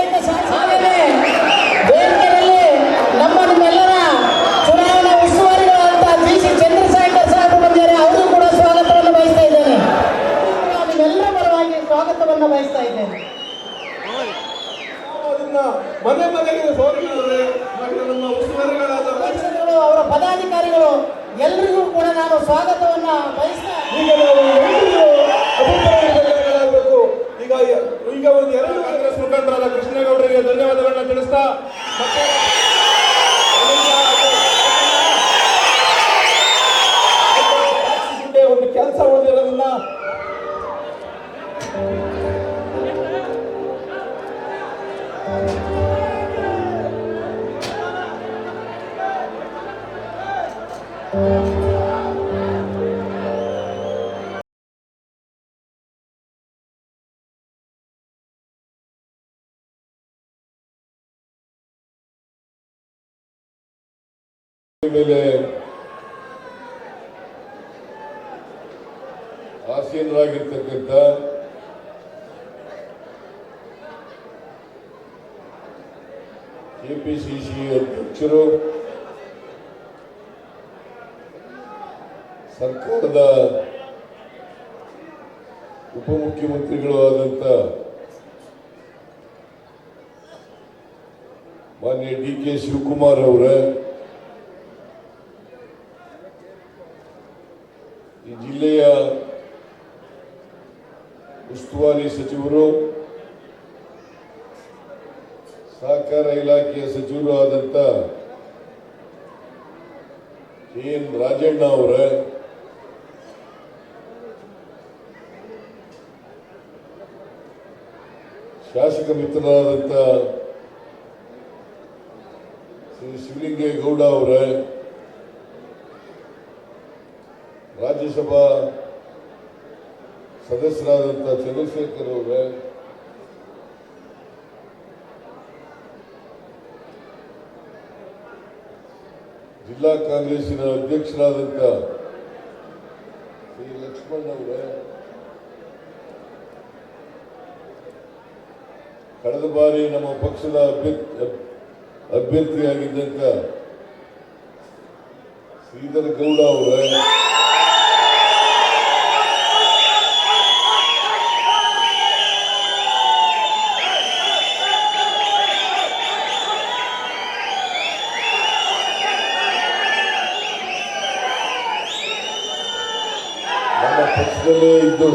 ವೇದಿಕೆಯಿಂದ ಹಾಗೆಯೇ ವೇದಿಕೆಯಲ್ಲಿ ನಿಮ್ಮೆಲ್ಲರ ಚುನಾವಣಾ ಉಸ್ತುವಾರಿಗಳಾದಂತಹ ಜಿಸಿ ಚಂದ್ರಶೇಖರ್ ಸಾಹೇಬರು ಬಂದಿದ್ದಾರೆ. ಅವರು ಕೂಡ ಸ್ವಾಗತವನ್ನು ಬಯಸ್ತಾ ಇದ್ದೇನೆ. ನಿಮ್ಮೆಲ್ಲರ ಪರವಾಗಿ ಸ್ವಾಗತವನ್ನು ಬಯಸ್ತಾ ಇದ್ದೇನೆ. ಮನೆ ಮನೆಗೆ ನಮ್ಮ ಉಸ್ತುವಾರಿಗಳಾದ ಅವರ ಪದಾಧಿಕಾರಿಗಳು ಎಲ್ಲರಿಗೂ ಕೂಡ ನಾನು ಸ್ವಾಗತವನ್ನ ಬಯಸ್ತಾ ಈಗ ನಾವು ಅಭಿಪ್ರಾಯಗಳಾಗಬೇಕು. ಈಗ ಒಂದು ಎರಡು ಕಾಂಗ್ರೆಸ್ ಮುಖಂಡರಾದ ಕೃಷ್ಣೇಗೌಡರಿಗೆ ಧನ್ಯವಾದಗಳನ್ನ ತಿಳಿಸ್ತಾ ಒಂದು ಕೆಲಸ ಉಳಿದಿರೋದನ್ನ ಮೇಲೆ ಆಸೀನರಾಗಿರ್ತಕ್ಕಂಥ ಕೆಪಿಸಿಸಿ ಅಧ್ಯಕ್ಷರು, ಸರ್ಕಾರದ ಉಪಮುಖ್ಯಮಂತ್ರಿಗಳು ಆದಂಥ ಮಾನ್ಯ ಡಿ.ಕೆ. ಶಿವಕುಮಾರ್ ಅವರ, ಈ ಜಿಲ್ಲೆಯ ಉಸ್ತುವಾರಿ ಸಚಿವರು, ಸಹಕಾರ ಇಲಾಖೆಯ ಸಚಿವರು ಆದಂಥ ಕೆ.ಎನ್. ರಾಜಣ್ಣ ಅವರ, ಶಾಸಕ ಮಿತ್ರರಾದಂಥ ಶ್ರೀ ಶಿವಲಿಂಗೇಗೌಡ ಅವರ, ರಾಜ್ಯಸಭಾ ಸದಸ್ಯರಾದಂಥ ಚಂದ್ರಶೇಖರ್ ಅವರ, ಜಿಲ್ಲಾ ಕಾಂಗ್ರೆಸ್ಸಿನ ಅಧ್ಯಕ್ಷರಾದಂಥ ಶ್ರೀ ಲಕ್ಷ್ಮಣ್ ಅವರ, ಕಳೆದ ಬಾರಿ ನಮ್ಮ ಪಕ್ಷದ ಅಭ್ಯರ್ಥಿಯಾಗಿದ್ದಂಥ ಶ್ರೀಧರ್ ಗೌಡ ಅವರ, ನಮ್ಮ ಪಕ್ಷದಲ್ಲೇ ಇದ್ದು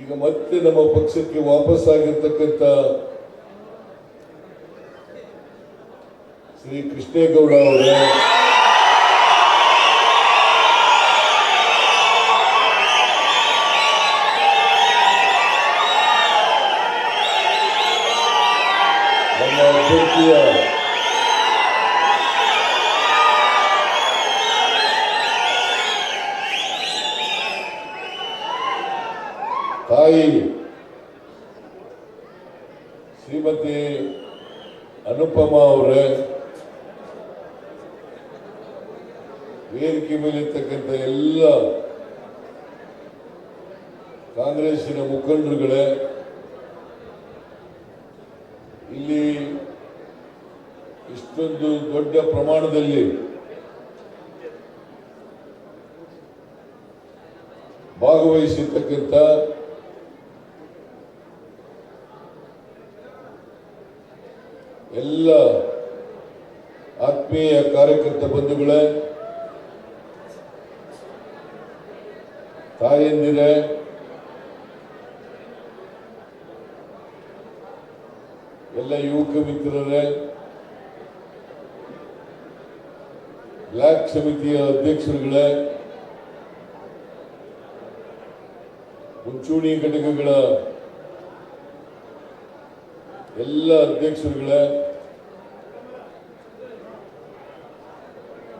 ಈಗ ಮತ್ತೆ ನಮ್ಮ ಪಕ್ಷಕ್ಕೆ ವಾಪಸ್ ಆಗಿರ್ತಕ್ಕಂಥ ಶ್ರೀ ಕೃಷ್ಣೇಗೌಡ ಅವರ, ನಮ್ಮ ಅಭ್ಯರ್ಥಿಯ ತಾಯಿ ಶ್ರೀಮತಿ ಅನುಪಮ ಅವರೇ, ವೇದಿಕೆ ಮೇಲಿರ್ತಕ್ಕಂಥ ಎಲ್ಲ ಕಾಂಗ್ರೆಸ್ಸಿನ ಮುಖಂಡರುಗಳೇ, ಇಲ್ಲಿ ಇಷ್ಟೊಂದು ದೊಡ್ಡ ಪ್ರಮಾಣದಲ್ಲಿ ಭಾಗವಹಿಸಿರ್ತಕ್ಕಂಥ ಎಲ್ಲ ಆತ್ಮೀಯ ಕಾರ್ಯಕರ್ತ ಬಂಧುಗಳೇ, ತಾಯಂದಿರೇ, ಎಲ್ಲ ಯುವಕ ಮಿತ್ರರೇ, ಬ್ಲಾಕ್ ಸಮಿತಿಯ ಅಧ್ಯಕ್ಷರುಗಳೇ, ಮುಂಚೂಣಿ ಘಟಕಗಳ ಎಲ್ಲ ಅಧ್ಯಕ್ಷರುಗಳೇ,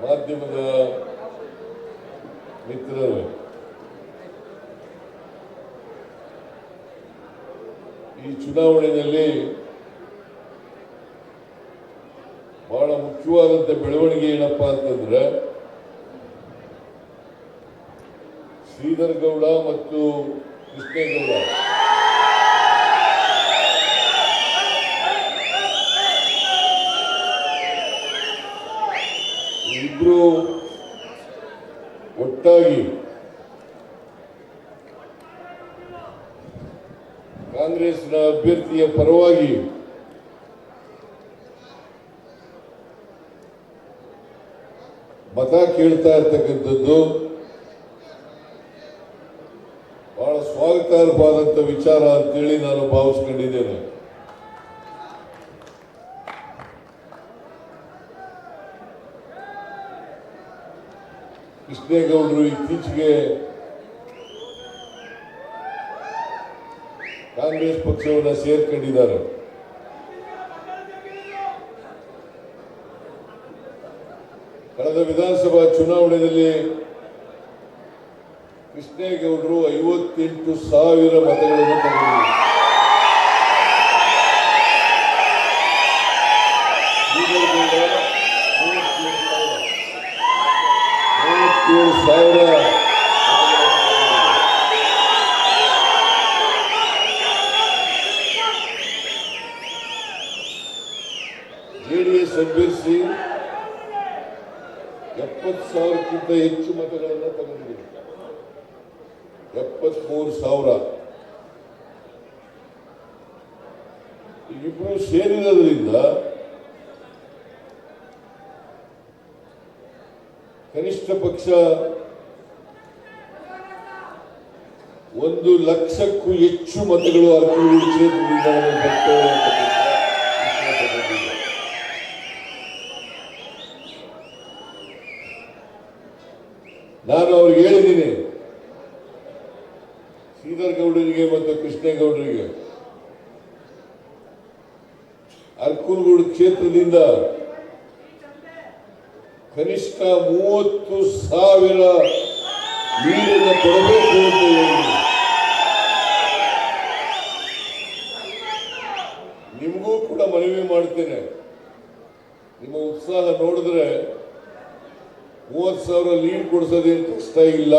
ಮಾಧ್ಯಮದ ಮಿತ್ರರೇ, ಈ ಚುನಾವಣೆಯಲ್ಲಿ ಬಹಳ ಮುಖ್ಯವಾದಂಥ ಬೆಳವಣಿಗೆ ಏನಪ್ಪಾ ಅಂತಂದ್ರೆ, ಶ್ರೀಧರ್ ಗೌಡ ಮತ್ತು ಕೃಷ್ಣೇಗೌಡ ಅಭ್ಯರ್ಥಿಯ ಪರವಾಗಿ ಮತ ಕೇಳ್ತಾ ಇರ್ತಕ್ಕಂಥದ್ದು ಬಹಳ ಸ್ವಾಗತಾರ್ಹವಾದಂಥ ವಿಚಾರ ಅಂತೇಳಿ ನಾನು ಭಾವಿಸ್ಕೊಂಡಿದ್ದೇನೆ. ಕೃಷ್ಣೇಗೌಡರು ಇತ್ತೀಚೆಗೆ ಕಾಂಗ್ರೆಸ್ ಪಕ್ಷವನ್ನು ಸೇರ್ಕೊಂಡಿದ್ದಾರೆ. ಕಳೆದ ವಿಧಾನಸಭಾ ಚುನಾವಣೆಯಲ್ಲಿ ಕೃಷ್ಣೇಗೌಡರು 58,000 ಮತಗಳನ್ನು ತಗೊಂಡಿದ್ದಾರೆ. ಜೆಡಿಎಸ್ ಅಭ್ಯರ್ಥಿ 70,000ಕ್ಕಿಂತ ಹೆಚ್ಚು ಮತಗಳನ್ನು ತಗೊಂಡಿದೆ. 73,000. ಇಬ್ಬರು ಸೇರಿರೋದ್ರಿಂದ ಕನಿಷ್ಠ ಪಕ್ಷ 1,00,000ಕ್ಕೂ ಹೆಚ್ಚು ಮತಗಳು ಅರಕಲಗೂಡು ಕ್ಷೇತ್ರದಿಂದ ಬರ್ತವೆ. ನಾನು ಅವ್ರಿಗೆ ಹೇಳಿದ್ದೀನಿ, ಶ್ರೀಧರ್ ಗೌಡರಿಗೆ ಮತ್ತು ಕೃಷ್ಣೇಗೌಡರಿಗೆ, ಅರಕಲಗೂಡು ಕ್ಷೇತ್ರದಿಂದ ಕನಿಷ್ಠ 30,000 ನೀರನ್ನು ಕೊಡಬೇಕು ಅಂತ ಹೇಳಿದ್ದೀನಿ. ನಿಮಗೂ ಕೂಡ ಮನವಿ ಮಾಡ್ತೇನೆ. ನಿಮ್ಮ ಉತ್ಸಾಹ ನೋಡಿದ್ರೆ 30,000 ಲೀಡ್ ಕೊಡಿಸೋದೇನು ಕಷ್ಟ ಇಲ್ಲ.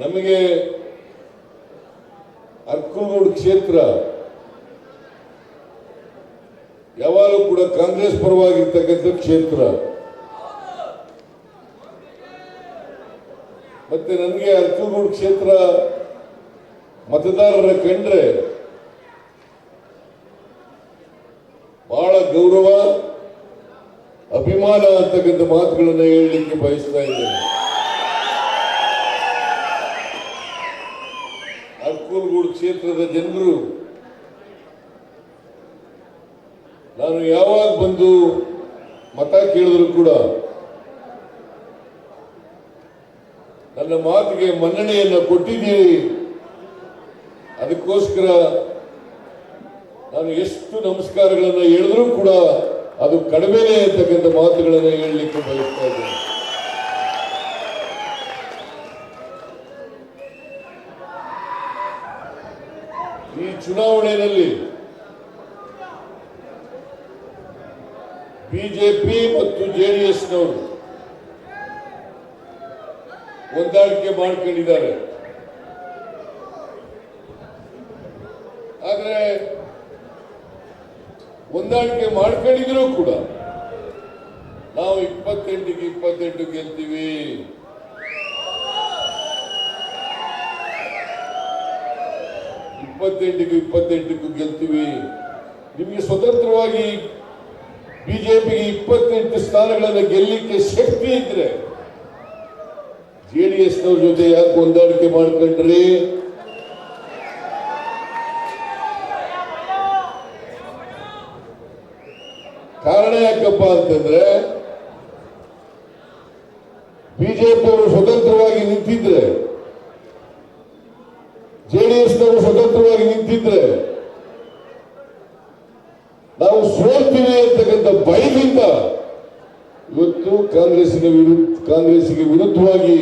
ನಮಗೆ ಅರಕಲಗೂಡು ಕ್ಷೇತ್ರ ಯಾವಾಗಲೂ ಕೂಡ ಕಾಂಗ್ರೆಸ್ ಪರವಾಗಿರ್ತಕ್ಕಂಥ ಕ್ಷೇತ್ರ. ಮತ್ತೆ ನನಗೆ ಅರಕಲಗೂಡು ಕ್ಷೇತ್ರ ಮತದಾರರ ಕಂಡ್ರೆ ಬಹಳ ಗೌರವ, ಅಭಿಮಾನ ಅಂತಕ್ಕಂಥ ಮಾತುಗಳನ್ನು ಹೇಳಲಿಕ್ಕೆ ಬಯಸ್ತಾ ಇದ್ದೇನೆ. ಅರಕಲಗೂಡು ಕ್ಷೇತ್ರದ ಜನರು ನಾನು ಯಾವಾಗ ಬಂದು ಮತ ಕೇಳಿದ್ರು ಕೂಡ ನನ್ನ ಮಾತಿಗೆ ಮನ್ನಣೆಯನ್ನು ಕೊಟ್ಟಿದ್ದೀರಿ. ಅದಕ್ಕೋಸ್ಕರ ನಾನು ಎಷ್ಟು ನಮಸ್ಕಾರಗಳನ್ನು ಹೇಳಿದ್ರೂ ಕೂಡ ಅದು ಕಡಿಮೆನೇ ಅಂತಕ್ಕಂಥ ಮಾತುಗಳನ್ನು ಹೇಳಲಿಕ್ಕೆ ಬಯಸ್ತಾ ಇದ್ದೇನೆ. ಈ ಚುನಾವಣೆಯಲ್ಲಿ ಬಿಜೆಪಿ ಮತ್ತು ಜೆಡಿಎಸ್ನವರು ಹೊಂದಾಣಿಕೆ ಮಾಡ್ಕೊಂಡಿದ್ದಾರೆ. ಆದ್ರೆ ಹೊಂದಾಣಿಕೆ ಮಾಡ್ಕೊಂಡಿದ್ರು ಕೂಡ ನಾವು 28ಕ್ಕೆ 28 ಗೆಲ್ತೀವಿ, 28ಕ್ಕೆ 28 ಗೆಲ್ತೀವಿ. ನಿಮಗೆ ಸ್ವತಂತ್ರವಾಗಿ ಬಿಜೆಪಿಗೆ 28 ಸ್ಥಾನಗಳನ್ನು ಗೆಲ್ಲಲಿಕ್ಕೆ ಶಕ್ತಿ ಇದ್ರೆ ಜೆಡಿಎಸ್ನವ್ರ ಜೊತೆ ಯಾಕೆ ಹೊಂದಾಣಿಕೆ ಮಾಡ್ಕೊಂಡ್ರಿ? ಕಾರಣ ಯಾಕಪ್ಪ ಅಂತಂದ್ರೆ ಬಿಜೆಪಿ ಅವರು ಸ್ವತಂತ್ರವಾಗಿ ನಿಂತಿದ್ರೆ, ಜೆಡಿಎಸ್ನವರು ಸ್ವತಂತ್ರವಾಗಿ ನಿಂತಿದ್ರೆ ನಾವು ಸೋಲ್ತೀವಿ ಅಂತಕ್ಕಂಥ ಭಯದಿಂದ ಇವತ್ತು ಕಾಂಗ್ರೆಸ್ಸಿಗೆ ವಿರುದ್ಧವಾಗಿ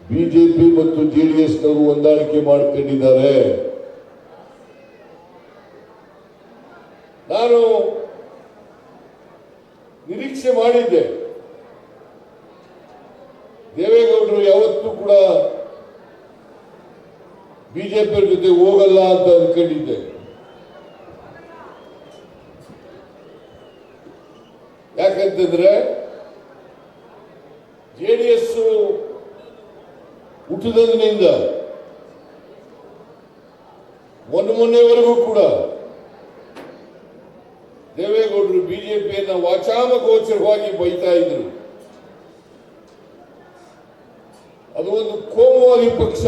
ಬಿಜೆಪಿ ಮತ್ತು ಜೆಡಿಎಸ್ನವರು ಹೊಂದಾಣಿಕೆ ಮಾಡಿಕೊಂಡಿದ್ದಾರೆ. ನಾನು ನಿರೀಕ್ಷೆ ಮಾಡಿದ್ದೆ ದೇವೇಗೌಡರು ಯಾವತ್ತೂ ಕೂಡ ಬಿಜೆಪಿ ಜೊತೆ ಹೋಗಲ್ಲ ಅಂತ ಅನ್ಕೊಂಡಿದ್ದೆ. ಯಾಕಂತಂದ್ರೆ JDS ಹುಟ್ಟಿದಂದಿನಿಂದ ಮೊನ್ನೆವರೆಗೂ ಕೂಡ ದೇವೇಗೌಡರು ಬಿಜೆಪಿಯನ್ನ ವಾಚಾಮಗೋಚರವಾಗಿ ಬೈತಾ ಇದ್ರು. ಅದು ಒಂದು ಕೋಮುವಾದಿ ಪಕ್ಷ,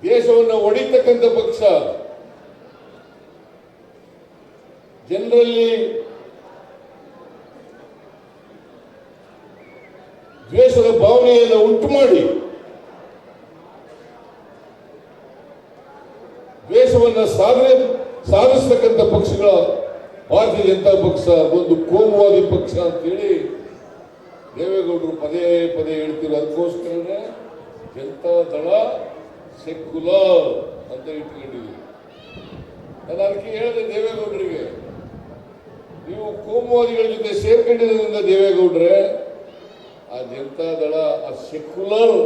ದೇಶವನ್ನು ಒಡಿತಕ್ಕಂಥ ಪಕ್ಷ, ಜನರಲ್ಲಿ ದ್ವೇಷದ ಭಾವನೆಯನ್ನು ಉಂಟು ಮಾಡಿ ದ್ವೇಷವನ್ನು ಸಾಧಿಸತಕ್ಕಂಥ ಪಕ್ಷಗಳ ಭಾರತೀಯ ಜನತಾ ಪಕ್ಷ ಒಂದು ಕೋಮುವಾದಿ ಪಕ್ಷ ಅಂತೇಳಿ ದೇವೇಗೌಡರು ಪದೇ ಪದೇ ಹೇಳ್ತಿರೋ. ಅದಕ್ಕೋಸ್ಕರನೇ ಜನತಾ ದಳ ಸೆಕ್ಯುಲರ್ ಅಂತ ಇಟ್ಕೊಂಡಿದ್ದೀವಿ. ನಾನು ಅದಕ್ಕೆ ಹೇಳಿದೆ ದೇವೇಗೌಡರಿಗೆ, ನೀವು ಕೋಮುವಾದಿಗಳ ಜೊತೆ ಸೇರ್ಕೊಂಡಿರೋದ್ರಿಂದ ದೇವೇಗೌಡ್ರೆ ಆ ಜನತಾ ದಳ ಆ ಸೆಕ್ಯುಲರ್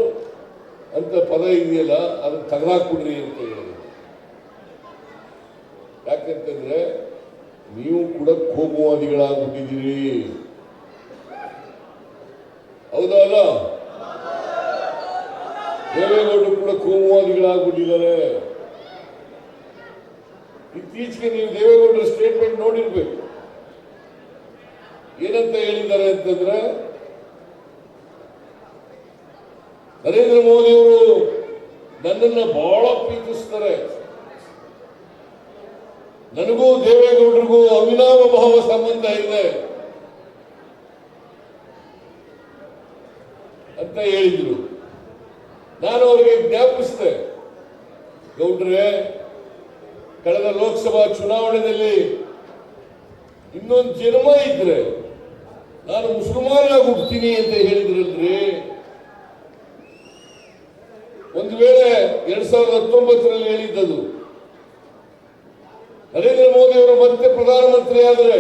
ಅಂತ ಪದ ಇದೆಯಲ್ಲ ಅದನ್ನ ತೆಗೆದಾಕ್ಬಿಡ್ರಿ ಅಂತ ಹೇಳಿದ್ರು. ಯಾಕಂತಂದ್ರೆ ನೀವು ಕೂಡ ಕೋಮುವಾದಿಗಳಾಗ್ಬಿಟ್ಟಿದ್ದೀರಿ. ಹೌದಾ ಅಲ್ಲ? ದೇವೇಗೌಡರು ಕೂಡ ಕೋಮುವಾದಿಗಳಾಗ್ಬಿಟ್ಟಿದ್ದಾರೆ. ಇತ್ತೀಚೆಗೆ ನೀವು ದೇವೇಗೌಡರ ಸ್ಟೇಟ್ಮೆಂಟ್ ನೋಡಿರ್ಬೇಕು. ಏನಂತ ಹೇಳಿದ್ದಾರೆ ಅಂತಂದ್ರೆ, ನರೇಂದ್ರ ಮೋದಿ ಅವರು ನನ್ನನ್ನು ಬಹಳ ಪ್ರೀತಿಸ್ತಾರೆ, ನನಗೂ ದೇವೇಗೌಡರಿಗೂ ಅವಿನಾವ ಭಾವ ಸಂಬಂಧ ಇದೆ ಅಂತ ಹೇಳಿದ್ರು. ನಾನು ಅವರಿಗೆ ಜ್ಞಾಪಿಸಿದೆ, ಗೌಡ್ರೆ ಕಳೆದ ಲೋಕಸಭಾ ಚುನಾವಣೆಯಲ್ಲಿ ಇನ್ನೊಂದು ಜನ್ಮ ಇದ್ರೆ ನಾನು ಮುಸಲ್ಮಾನಾಗಿ ಹುಡ್ತೀನಿ ಅಂತ ಹೇಳಿದ್ರಲ್ರಿ. ಒಂದು ವೇಳೆ 2019ರಲ್ಲಿ ಹೇಳಿದ್ದದು ನರೇಂದ್ರ ಮೋದಿ ಅವರು ಮತ್ತೆ ಪ್ರಧಾನಮಂತ್ರಿ ಆದರೆ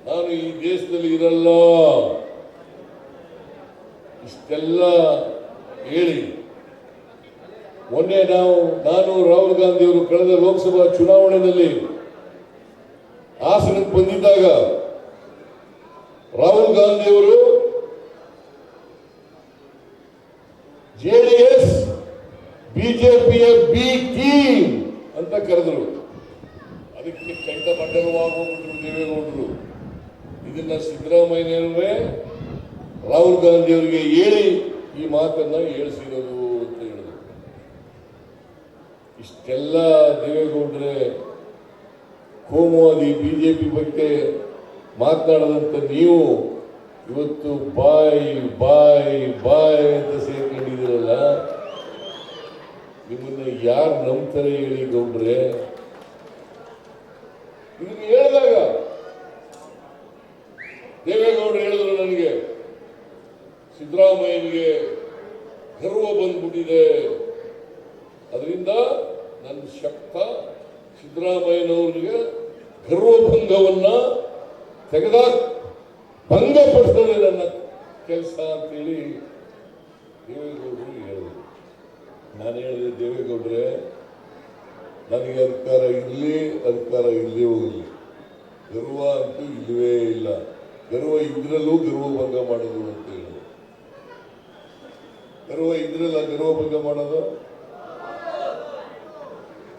ನಾನು ಈ ದೇಶದಲ್ಲಿ ಇರಲ್ಲ ಇಷ್ಟೆಲ್ಲ ಹೇಳಿ ಮೊನ್ನೆ ನಾನು ರಾಹುಲ್ ಗಾಂಧಿ ಅವರು ಕಳೆದ ಲೋಕಸಭಾ ಚುನಾವಣೆಯಲ್ಲಿ ಹಾಸನಕ್ಕೆ ಬಂದಿದ್ದಾಗ ರಾಹುಲ್ ಗಾಂಧಿ ಅವರು JDS ಬಿಜೆಪಿಯ ಬಿ ಟೀಮ್ ಅಂತ ಕರೆದರು. ಅದಕ್ಕೆ ಕೆಂಡ ಮಂಡಲವಾಗೋಗ್ಬಿಟ್ರು ದೇವೇಗೌಡರು. ಇದನ್ನ ಸಿದ್ದರಾಮಯ್ಯನವರೇ ರಾಹುಲ್ ಗಾಂಧಿ ಅವರಿಗೆ ಹೇಳಿ ಈ ಮಾತನ್ನ ಹೇಳಿಸಿರೋದು ಅಂತ ಹೇಳಿದ್ರು. ಇಷ್ಟೆಲ್ಲ ದೇವೇಗೌಡರೇ ಕೋಮುವಾದಿ ಬಿಜೆಪಿ ಬಗ್ಗೆ ಮಾತನಾಡದಂತ ನೀವು ಇವತ್ತು ಬಾಯ್ ಬಾಯ್ ಬಾಯ್ ಅಂತ ಸೇರ್ಕೊಂಡಿದ್ದೀರಲ್ಲ, ನಿಮ್ಮನ್ನ ಯಾರು ನಂಬ್ತಾರೆ ಹೇಳಿ ಗೌಡ್ರೆ? ಇದನ್ನು ಹೇಳಿದಾಗ ದೇವೇಗೌಡರು ಹೇಳಿದ್ರು, ನನಗೆ ಸಿದ್ದರಾಮಯ್ಯನಿಗೆ ಗರ್ವ ಬಂದ್ಬಿಟ್ಟಿದೆ, ಅದರಿಂದ ನನ್ನ ಶಕ್ತ ಸಿದ್ದರಾಮಯ್ಯನವ್ರಿಗೆ ಗರ್ವಭಂಗವನ್ನ ಭಂಗಪಡಿಸೋದೇ ನನ್ನ ಕೆಲಸ ಅಂತೇಳಿ ದೇವೇಗೌಡರು ಹೇಳಿದರು. ನಾನು ಹೇಳಿದೆ, ದೇವೇಗೌಡ್ರೆ ನನಗೆ ಅಧಿಕಾರ ಇರಲಿ ಅಧಿಕಾರ ಇಲ್ಲದೆ ಹೋಗಲಿ, ಗರ್ವ ಅಂತೂ ಇಲ್ಲವೇ ಇಲ್ಲ, ಗರ್ವ ಇದ್ರಲ್ಲೂ ಗರ್ವಭಂಗ ಮಾಡೋದು ಅಂತ ಹೇಳಿದ್ರು. ಗರ್ವ ಇದ್ರಲ್ಲ ಗರ್ವಭಂಗ ಮಾಡೋದು?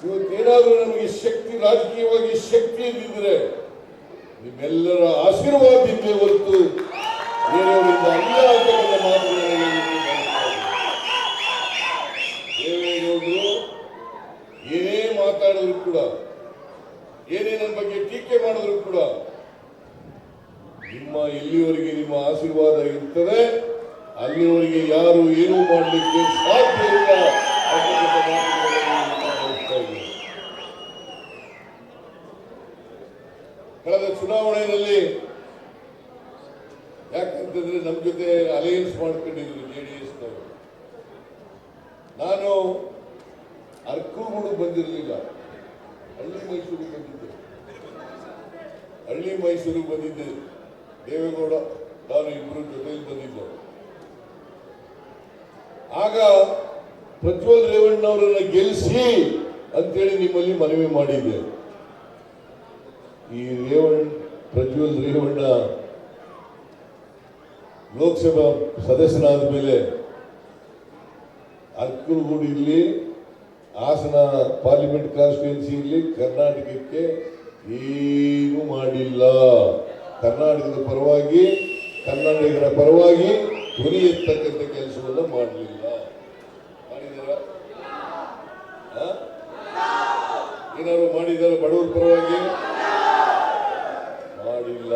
ಇವತ್ತೇನಾದ್ರೂ ನಮಗೆ ಶಕ್ತಿ, ರಾಜಕೀಯವಾಗಿ ಶಕ್ತಿ ಇದ್ದಿದ್ರೆ ನಿಮ್ಮೆಲ್ಲರ ಆಶೀರ್ವಾದದಿಂದ ಹೊರತು ಬೇರೆಯವರಿಂದ ಅಲ್ಲ ಅಂತ ಮಾತುಗಳನ್ನು ದೇವೇಗೌಡರು ಏನೇ ಮಾತಾಡಿದ್ರು ಕೂಡ, ಏನೇ ನನ್ನ ಬಗ್ಗೆ ಟೀಕೆ ಮಾಡಿದ್ರು ಕೂಡ ನಿಮ್ಮ ಎಲ್ಲಿವರೆಗೆ ನಿಮ್ಮ ಆಶೀರ್ವಾದ ಇರ್ತದೆ ಅಲ್ಲಿವರೆಗೆ ಯಾರು ಏನೂ ಮಾಡಲಿಕ್ಕೆ ಸಾಧ್ಯ ಇಲ್ಲ. ಕಳೆದ ಚುನಾವಣೆಯಲ್ಲಿ ಯಾಕಂತಂದ್ರೆ ನಮ್ಮ ಜೊತೆ ಅಲಯನ್ಸ್ ಮಾಡ್ಕೊಂಡಿದ್ರು JDSನವರು. ನಾನು ಅರ್ಕೂಗೂಡು ಬಂದಿರಲಿಲ್ಲ, ಹಳ್ಳಿ ಮೈಸೂರಿಗೆ ಬಂದಿದ್ದೆ. ದೇವೇಗೌಡ ನಾನು ಇಬ್ಬರು ಜೊತೆಯಲ್ಲಿ ಬಂದಿದ್ದೆ. ಆಗ ಪ್ರಜ್ವಲ್ ರೇವಣ್ಣವರನ್ನ ಗೆಲ್ಲಿಸಿ ಅಂತೇಳಿ ನಿಮ್ಮಲ್ಲಿ ಮನವಿ ಮಾಡಿದ್ದೆ. ಈ ಪ್ರಜ್ವಲ್ ರೇವಣ್ಣ ಲೋಕಸಭಾ ಸದಸ್ಯನಾದ ಮೇಲೆ ಅರ್ಕಲಗೂಡು ಇರಲಿ, ಹಾಸನ ಪಾರ್ಲಿಮೆಂಟ್ ಕಾನ್ಸ್ಟಿಟ್ಯೂನ್ಸಿ ಇರಲಿ, ಕರ್ನಾಟಕಕ್ಕೆ ಏನೂ ಮಾಡಿಲ್ಲ. ಕರ್ನಾಟಕದ ಪರವಾಗಿ, ಕನ್ನಡಿಗರ ಪರವಾಗಿ ಧ್ವನಿ ಎತ್ತಕ್ಕಂಥ ಕೆಲಸವನ್ನು ಮಾಡಲಿಲ್ಲ. ಮಾಡಿದಾರ? ಏನಾದ್ರು ಮಾಡಿದಾರ? ಬಡವರ ಪರವಾಗಿ ಮಾಡಿಲ್ಲ.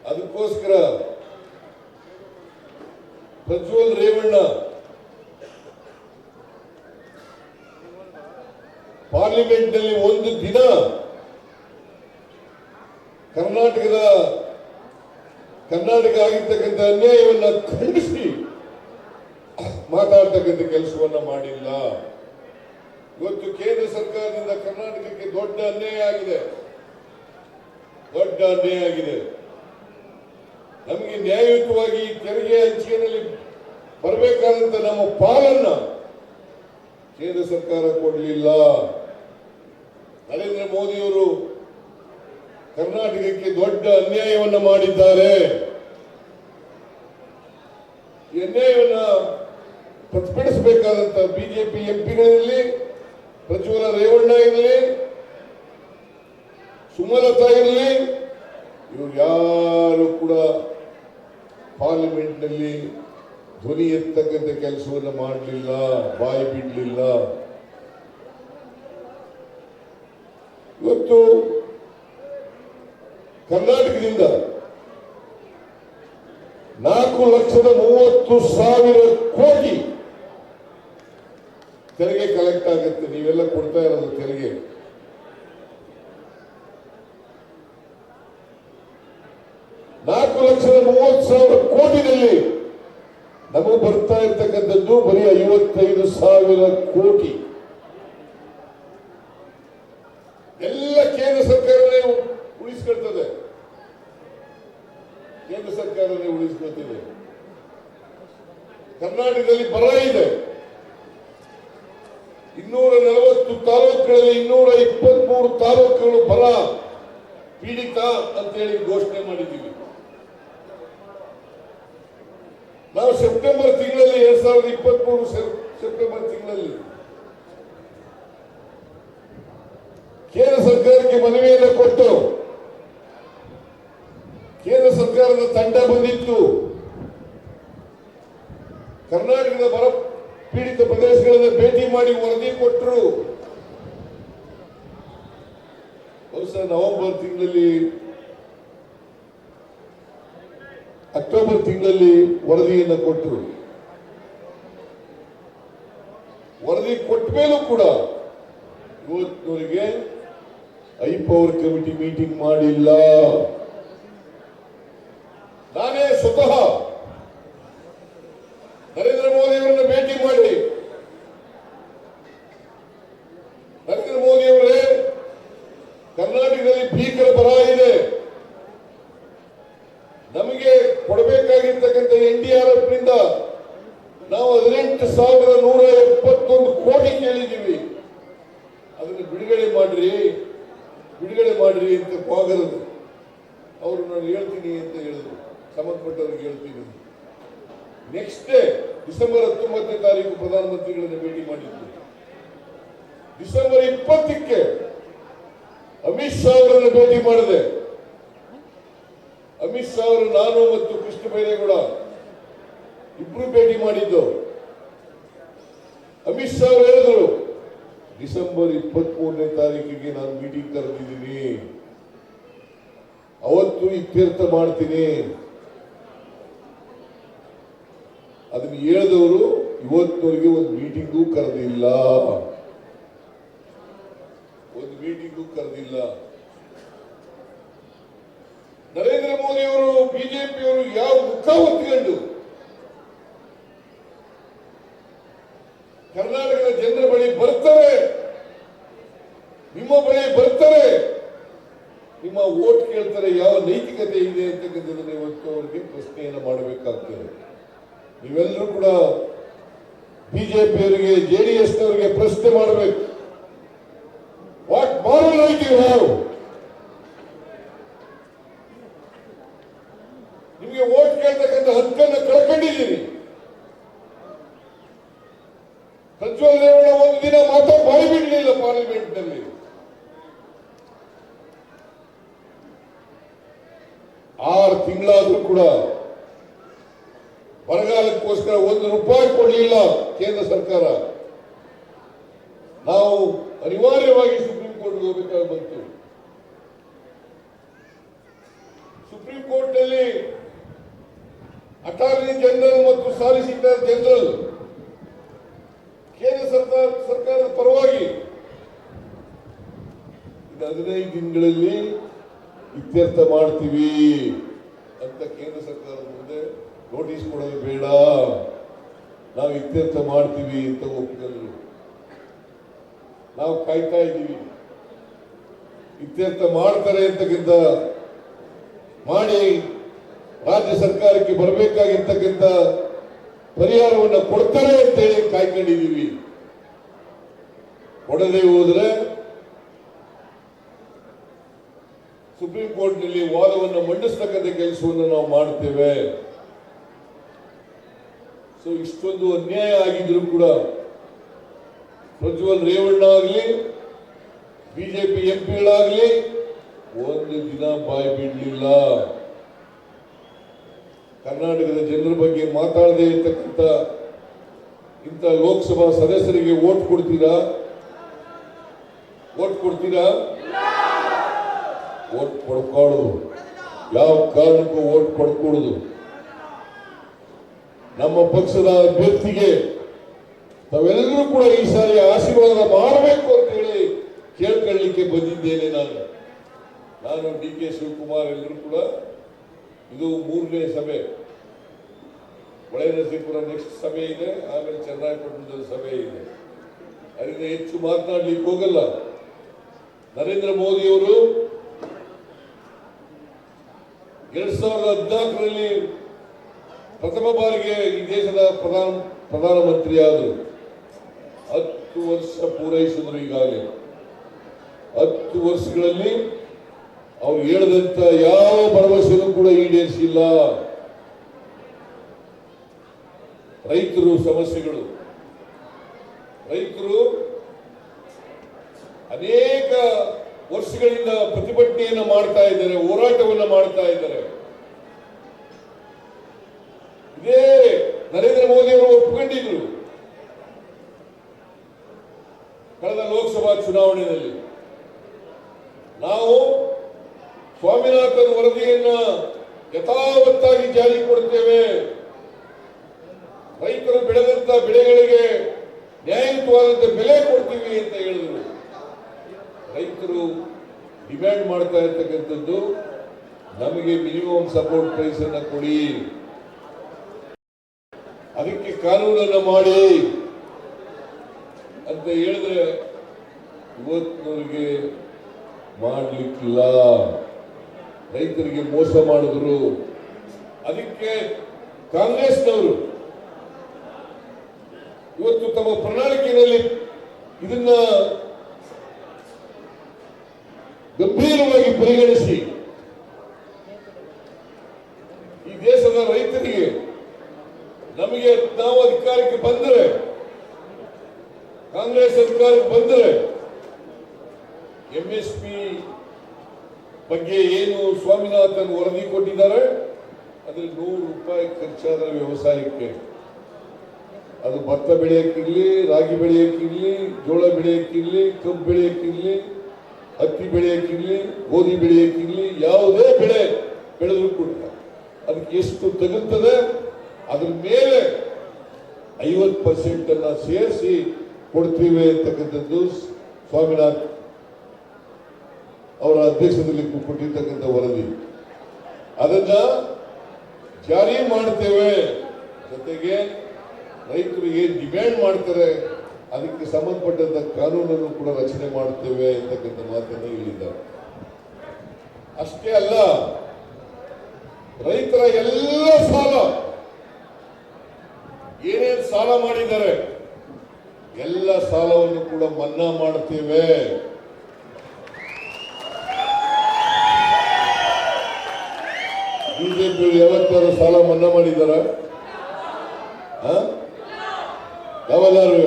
ಅದಕ್ಕೋಸ್ಕರ ಪ್ರಜ್ವಲ್ ರೇವಣ್ಣ ಪಾರ್ಲಿಮೆಂಟ್ ನಲ್ಲಿ ಒಂದು ದಿನ ಕರ್ನಾಟಕ ಆಗಿರ್ತಕ್ಕಂಥ ಅನ್ಯಾಯವನ್ನ ಖಂಡಿಸಿ ಮಾತಾಡ್ತಕ್ಕಂಥ ಕೆಲಸವನ್ನ ಮಾಡಿಲ್ಲ. ಇವತ್ತು ಕೇಂದ್ರ ಸರ್ಕಾರದಿಂದ ಕರ್ನಾಟಕಕ್ಕೆ ದೊಡ್ಡ ಅನ್ಯಾಯ ಆಗಿದೆ. ನಮಗೆ ನ್ಯಾಯಯುತವಾಗಿ ತೆರಿಗೆ ಹಂಚಿಕೆಯಲ್ಲಿ ಬರಬೇಕಾದಂತ ನಮ್ಮ ಪಾಲನ್ನ ಕೇಂದ್ರ ಸರ್ಕಾರ ಕೊಡಲಿಲ್ಲ. ನರೇಂದ್ರ ಮೋದಿಯವರು ಕರ್ನಾಟಕಕ್ಕೆ ದೊಡ್ಡ ಅನ್ಯಾಯವನ್ನು ಮಾಡಿದ್ದಾರೆ. ಈ ಅನ್ಯಾಯವನ್ನ ಪ್ರತಿಭಟಿಸಬೇಕಾದಂತ ಬಿಜೆಪಿ ಎಂಪಿಗಳಿರಲಿ, ಪ್ರಜ್ವಲ ರೇವಣ್ಣ ಇರಲಿ, ಸುಮಲತಾ ಇರಲಿ, ಇವರು ಯಾರು ಕೂಡ ಪಾರ್ಲಿಮೆಂಟ್ ನಲ್ಲಿ ಧ್ವನಿ ಎತ್ತಕ್ಕಂಥ ಕೆಲಸವನ್ನು ಮಾಡಲಿಲ್ಲ, ಬಾಯಿ ಬಿಡಲಿಲ್ಲ. ಇವತ್ತು ಕರ್ನಾಟಕದಿಂದ 4,30,000 ಕೋಟಿ ತೆರಿಗೆ ಕಲೆಕ್ಟ್ ಆಗುತ್ತೆ. ನೀವೆಲ್ಲ ಕೊಡ್ತಾ ಇರೋದು ತೆರಿಗೆ. $4,30,000 ಕೋಟಿನಲ್ಲಿ ನಮಗೆ ಬರ್ತಾ ಇರ್ತಕ್ಕಂಥದ್ದು ಬರೀ 55,000 ಕೋಟಿ. ಎಲ್ಲ ಕೇಂದ್ರ ಸರ್ಕಾರನೇ ಉಳಿಸ್ಕೊಳ್ತದೆ. ಕರ್ನಾಟಕದಲ್ಲಿ ಬರ ಇದೆ. 240 ತಾಲೂಕುಗಳಲ್ಲಿ 223 ತಾಲೂಕುಗಳು ಬರ ಪೀಡಿತ ಅಂತೇಳಿ ಘೋಷಣೆ ಮಾಡಿದ್ದೀವಿ. ನಾವು ಸೆಪ್ಟೆಂಬರ್ ತಿಂಗಳಲ್ಲಿ 2023 ಸೆಪ್ಟೆಂಬರ್ ತಿಂಗಳಲ್ಲಿ ಕೇಂದ್ರ ಸರ್ಕಾರಕ್ಕೆ ಮನವಿಯನ್ನು ಕೊಟ್ಟು ಕೇಂದ್ರ ಸರ್ಕಾರದ ತಂಡ ಬಂದಿತ್ತು. ಕರ್ನಾಟಕದ ಬರ ಪೀಡಿತ ಪ್ರದೇಶಗಳನ್ನು ಭೇಟಿ ಮಾಡಿ ವರದಿ ಕೊಟ್ಟರು. ಬಹುಶಃ ಅಕ್ಟೋಬರ್ ತಿಂಗಳಲ್ಲಿ ವರದಿಯನ್ನು ಕೊಟ್ಟರು. ವರದಿ ಕೊಟ್ಟ ಮೇಲೂ ಕೂಡ ಇವತ್ತಿನವರೆಗೆ ಹೈಪವರ್ ಕಮಿಟಿ ಮೀಟಿಂಗ್ ಮಾಡಿಲ್ಲ. ನಾನೇ ಸ್ವತಃ ನರೇಂದ್ರ ಮೋದಿ ಅವರನ್ನು ಭೇಟಿ ಮಾಡಿ, ನರೇಂದ್ರ ಮೋದಿ ಅವರೇ, ಕರ್ನಾಟಕದಲ್ಲಿ ಭೀಕರ ಬರ ಇದೆ, ನಮಗೆ ಕೊಡಬೇಕಾಗಿರ್ತಕ್ಕಂಥ NDRF ನಿಂದ ನಾವು 18,171 ಕೋಟಿ ಕೇಳಿದ್ದೀವಿ. ಅದನ್ನು ಬಿಡುಗಡೆ ಮಾಡ್ರಿ ಅಂತ ಹೋಗರದು. ಅವರು ನಾನು ಹೇಳ್ತೀನಿ ಅಂತ ಹೇಳಿದ್ರು. ಸಂಬಂಧಪಟ್ಟವ್ರಿಗೆ ಹೇಳ್ತೀನಿ. ನೆಕ್ಸ್ಟ್ ಡೇ ಡಿಸೆಂಬರ್ 19ನೇ ತಾರೀಕು ಪ್ರಧಾನಮಂತ್ರಿಗಳನ್ನು ಭೇಟಿ ಮಾಡಿದ್ರು. ಡಿಸೆಂಬರ್ 20ಕ್ಕೆ ಅಮಿತ್ ಶಾ ಅವರನ್ನು ಭೇಟಿ ಮಾಡಿದೆ. ಅಮಿತ್ ಶಾ ಅವರು, ನಾನು ಮತ್ತು ಕೃಷ್ಣ ಬೈರೇಗೌಡ ಇಬ್ರು ಭೇಟಿ ಮಾಡಿದ್ದು. ಅಮಿತ್ ಶಾ ಅವರು ಹೇಳಿದ್ರು, ಡಿಸೆಂಬರ್ 23ನೇ ತಾರೀಕಿಗೆ ನಾನು ಮೀಟಿಂಗ್ ಕರೆದಿದ್ದೀನಿ, ಅವತ್ತು ಇತ್ಯರ್ಥ ಮಾಡ್ತೀನಿ. ಅದನ್ನು ಹೇಳಿದವರು ಇವತ್ತಿನವರೆಗೆ ಒಂದು ಮೀಟಿಂಗೂ ಕರೆದಿಲ್ಲ. ನರೇಂದ್ರ ಮೋದಿ ಅವರು, ಬಿಜೆಪಿಯವರು ಯಾವ ಮುಖ ಹೊತ್ಕೊಂಡು ಕರ್ನಾಟಕದ ಜನರ ಬಳಿ ಬರ್ತಾರೆ, ನಿಮ್ಮ ಬಳಿ ಬರ್ತಾರೆ, ನಿಮ್ಮ ವೋಟ್ ಕೇಳ್ತಾರೆ, ಯಾವ ನೈತಿಕತೆ ಇದೆ ಅಂತಕ್ಕಂಥದ್ದನ್ನು ಇವತ್ತು ಅವರಿಗೆ ಪ್ರಶ್ನೆಯನ್ನು ಮಾಡಬೇಕಾಗ್ತದೆ. ನೀವೆಲ್ಲರೂ ಕೂಡ ಬಿಜೆಪಿಯವರಿಗೆ, JDS-ನವರಿಗೆ ಪ್ರಶ್ನೆ ಮಾಡಬೇಕು. What moral right you have? ನಿಮಗೆ ಓಟ್ ಕೇಳ್ತಕ್ಕಂಥ ಹಕ್ಕನ್ನು ಕಳ್ಕೊಂಡಿದ್ದೀರಿ. ಪ್ರಜ್ವಲ್ ರೇವಣ್ಣ ಒಂದು ದಿನ ಮಾತ್ರ ಬಾಯಿ ಬಿಡಲಿಲ್ಲ ಪಾರ್ಲಿಮೆಂಟ್ ನಲ್ಲಿ. 6 ತಿಂಗಳಾದ್ರೂ ಕೂಡ ಬರಗಾಲಕ್ಕೋಸ್ಕರ 1 ರೂಪಾಯಿ ಕೊಡಲಿಲ್ಲ ಕೇಂದ್ರ ಸರ್ಕಾರ. ನಾವು ಅನಿವಾರ್ಯವಾಗಿ ಸುಪ್ರೀಂ ಕೋರ್ಟ್ಗೆ ಹೋಗಬೇಕಾಗಿ ಬಂತು. ಸುಪ್ರೀಂ ಕೋರ್ಟ್ ನಲ್ಲಿ ಅಟಾರ್ನಿ ಜನರಲ್ ಮತ್ತು ಸಾಲಿಸಿಟರ್ ಜನರಲ್ ಕೇಂದ್ರ ಸರ್ಕಾರದ ಪರವಾಗಿ 15 ದಿನಗಳಲ್ಲಿ ಇತ್ಯರ್ಥ ಮಾಡ್ತೀವಿ ಅಂತ ಕೇಂದ್ರ ಸರ್ಕಾರದ ಮುಂದೆ ನೋಟಿಸ್ ಕೊಡೋದು ಬೇಡ, ನಾವು ಇತ್ಯರ್ಥ ಮಾಡ್ತೀವಿ ಅಂತ ಒಪ್ಪಿದ್ರು. ನಾವು ಕಾಯ್ತಾ ಇದ್ದೀವಿ. ಇತ್ಯರ್ಥ ಮಾಡ್ತಾರೆ ಅಂತಕ್ಕಿಂತ ಮಾಡಿ ರಾಜ್ಯ ಸರ್ಕಾರಕ್ಕೆ ಬರಬೇಕಾಗಿರ್ತಕ್ಕಂಥ ಪರಿಹಾರವನ್ನು ಕೊಡ್ತಾರೆ ಅಂತ ಹೇಳಿ ಕಾಯ್ಕೊಂಡಿದ್ದೀವಿ. ಕೊಡದೆ ಹೋದ್ರೆ ಸುಪ್ರೀಂ ಕೋರ್ಟ್ನಲ್ಲಿ ವಾದವನ್ನು ಮಂಡಿಸ್ತಕ್ಕಂಥ ಕೆಲಸವನ್ನು ನಾವು ಮಾಡ್ತೇವೆ. ಸೊ ಇಷ್ಟೊಂದು ಅನ್ಯಾಯ ಆಗಿದ್ರು ಕೂಡ ಪ್ರಜ್ವಲ್ ರೇವಣ್ಣ ಆಗಲಿ ಬಿಜೆಪಿ ಎಂಪಿಗಳಾಗಲಿ ಒಂದು ದಿನ ಬಾಯಿ ಬಿಡಲಿಲ್ಲ. ಕರ್ನಾಟಕದ ಜನರ ಬಗ್ಗೆ ಮಾತಾಡದೇ ಇರ್ತಕ್ಕಂಥ ಇಂಥ ಲೋಕಸಭಾ ಸದಸ್ಯರಿಗೆ ವೋಟ್ ಕೊಡ್ತೀರಾ? ವೋಟ್ ಕೊಡ್ತೀರಾ? ವೋಟ್ ಕೊಡ್ಕೊಳ್ಳೋದು ಯಾವ ಕಾರಣಕ್ಕೂ ವೋಟ್ ಕೊಡ್ಕೊಡುದು. ನಮ್ಮ ಪಕ್ಷದ ಅಭ್ಯರ್ಥಿಗೆ ತಾವೆಲ್ಲರೂ ಕೂಡ ಈ ಸಾರಿ ಆಶೀರ್ವಾದ ಮಾಡಬೇಕು ಅಂತ ಹೇಳಿ ಕೇಳ್ಕೊಳ್ಳಿಕ್ಕೆ ಬಂದಿದ್ದೇನೆ. ನಾನು ಡಿ ಕೆ ಶಿವಕುಮಾರ್ ಎಲ್ಲರೂ ಕೂಡ ಇದು 3ನೇ ಸಭೆ. ಹೊಳೆನರಸೀಪುರ ನೆಕ್ಸ್ಟ್ ಸಭೆ ಇದೆ, ಆಮೇಲೆ ಚನ್ನರಾಯಪಟ್ಟಣದ ಸಭೆ ಇದೆ. ಅದರಿಂದ ಹೆಚ್ಚು ಮಾತನಾಡ್ಲಿಕ್ಕೆ ಹೋಗಲ್ಲ. ನರೇಂದ್ರ ಮೋದಿಯವರು 2014ರಲ್ಲಿ ಪ್ರಥಮ ಬಾರಿಗೆ ಈ ದೇಶದ ಪ್ರಧಾನಮಂತ್ರಿ ಆದರು. 10 ವರ್ಷ ಪೂರೈಸಿದ್ರು. ಈಗಾಗಲೇ 10 ವರ್ಷಗಳಲ್ಲಿ ಅವ್ರು ಹೇಳಿದಂತ ಯಾವ ಭರವಸೆಯೂ ಕೂಡ ಈಡೇರಿಸಿಲ್ಲ. ರೈತರು ಸಮಸ್ಯೆಗಳು, ರೈತರು ಅನೇಕ ವರ್ಷಗಳಿಂದ ಪ್ರತಿಭಟನೆಯನ್ನು ಮಾಡ್ತಾ ಇದ್ದಾರೆ, ಹೋರಾಟವನ್ನು ಮಾಡ್ತಾ ಇದ್ದಾರೆ. ಇದೇ ನರೇಂದ್ರ ಮೋದಿ ಅವರು ಒಪ್ಪಿಕೊಂಡಿದ್ರು ಕಳೆದ ಲೋಕಸಭಾ ಚುನಾವಣೆಯಲ್ಲಿ. ನಾವು ಸ್ವಾಮಿನಾಥನ್ ವರದಿಯನ್ನ ಯಥಾವತ್ತಾಗಿ ಜಾರಿ ಕೊಡ್ತೇವೆ, ರೈತರು ಬೆಳೆದಂತ ಬೆಳೆಗಳಿಗೆ ನ್ಯಾಯಯುತವಾದಂತ ಬೆಲೆ ಕೊಡ್ತೀವಿ ಅಂತ ಹೇಳಿದ್ರು. ರೈತರು ಡಿಮ್ಯಾಂಡ್ ಮಾಡ್ತಾ ಇರ್ತಕ್ಕಂಥದ್ದು ನಮಗೆ ಮಿನಿಮಮ್ ಸಪೋರ್ಟ್ ಪ್ರೈಸ್ ಅನ್ನ ಕೊಡಿ, ಅದಕ್ಕೆ ಕಾನೂನನ್ನು ಮಾಡಿ ಅಂತ ಹೇಳಿದ್ರೆ ಇವತ್ತಿನವರಿಗೆ ಮಾಡಲಿಕ್ಕಿಲ್ಲ. ರೈತರಿಗೆ ಮೋಸ ಮಾಡಿದ್ರು. ಅದಕ್ಕೆ ಕಾಂಗ್ರೆಸ್ನವರು ಇವತ್ತು ತಮ್ಮ ಪ್ರಣಾಳಿಕೆಯಲ್ಲಿ ಇದನ್ನ ಗಂಭೀರವಾಗಿ ಪರಿಗಣಿಸಿ ಈ ದೇಶದ ರೈತರಿಗೆ ನಮಗೆ ನಾವು ಅಧಿಕಾರಕ್ಕೆ ಬಂದರೆ, ಕಾಂಗ್ರೆಸ್ ಅಧಿಕಾರಕ್ಕೆ ಬಂದರೆ MSP ಬಗ್ಗೆ ಏನು ಸ್ವಾಮಿನಾಥನ್ ವರದಿ ಕೊಟ್ಟಿದ್ದಾರೆ ಅದ್ರಲ್ಲಿ 100 ರೂಪಾಯಿ ಖರ್ಚಾದ ವ್ಯವಸಾಯಕ್ಕೆ, ಅದು ಭತ್ತ ಬೆಳೆಯಕ್ಕಿರ್ಲಿ, ರಾಗಿ ಬೆಳೆಯಕ್ಕಿರ್ಲಿ, ಜೋಳ ಬೆಳೆಯಕ್ಕಿರ್ಲಿ, ಕಬ್ಬು ಬೆಳೆಯಕ್ಕಿರ್ಲಿ, ಹತ್ತಿ ಬೆಳೆಯಕ್ಕಿರ್ಲಿ, ಗೋಧಿ ಬೆಳೆಯಕ್ಕಿರ್ಲಿ, ಯಾವುದೇ ಬೆಳೆ ಬೆಳೆದ್ರು ಕೂಡ ಅದಕ್ಕೆ ಎಷ್ಟು ತಗುತ್ತದೆ ಅದ್ರ ಮೇಲೆ 50% ಅನ್ನ ಸೇರಿಸಿ ಕೊಡ್ತೀವಿ ಅಂತಕ್ಕಂಥದ್ದು ಸ್ವಾಮಿನಾಥ್ ಅವರ ಅಧ್ಯಕ್ಷದಲ್ಲಿ ಕೊಟ್ಟಿರ್ತಕ್ಕಂಥ ವರದಿ. ಅದನ್ನ ಜಾರಿ ಮಾಡ್ತೇವೆ. ಜೊತೆಗೆ ರೈತರು ಏನ್ ಡಿಮ್ಯಾಂಡ್ ಮಾಡ್ತಾರೆ ಅದಕ್ಕೆ ಸಂಬಂಧಪಟ್ಟಂತ ಕಾನೂನನ್ನು ಕೂಡ ರಚನೆ ಮಾಡುತ್ತೇವೆ ಅಂತಕ್ಕಂಥ ಮಾತನ್ನು ಹೇಳಿದ್ದಾರೆ. ಅಷ್ಟೇ ಅಲ್ಲ, ರೈತರ ಎಲ್ಲ ಸಾಲ ಏನೇನು ಸಾಲ ಮಾಡಿದ್ದಾರೆ ಎಲ್ಲ ಸಾಲವನ್ನು ಕೂಡ ಮನ್ನಾ ಮಾಡುತ್ತೇವೆ. ಬಿಜೆಪಿ ಬಿಜೆಪಿಯವರು ಯಾವತ್ತಾರು ಸಾಲ ಮನ್ನಾ ಮಾಡಿದಾರ? ಯಾವಲ್ಲಾರು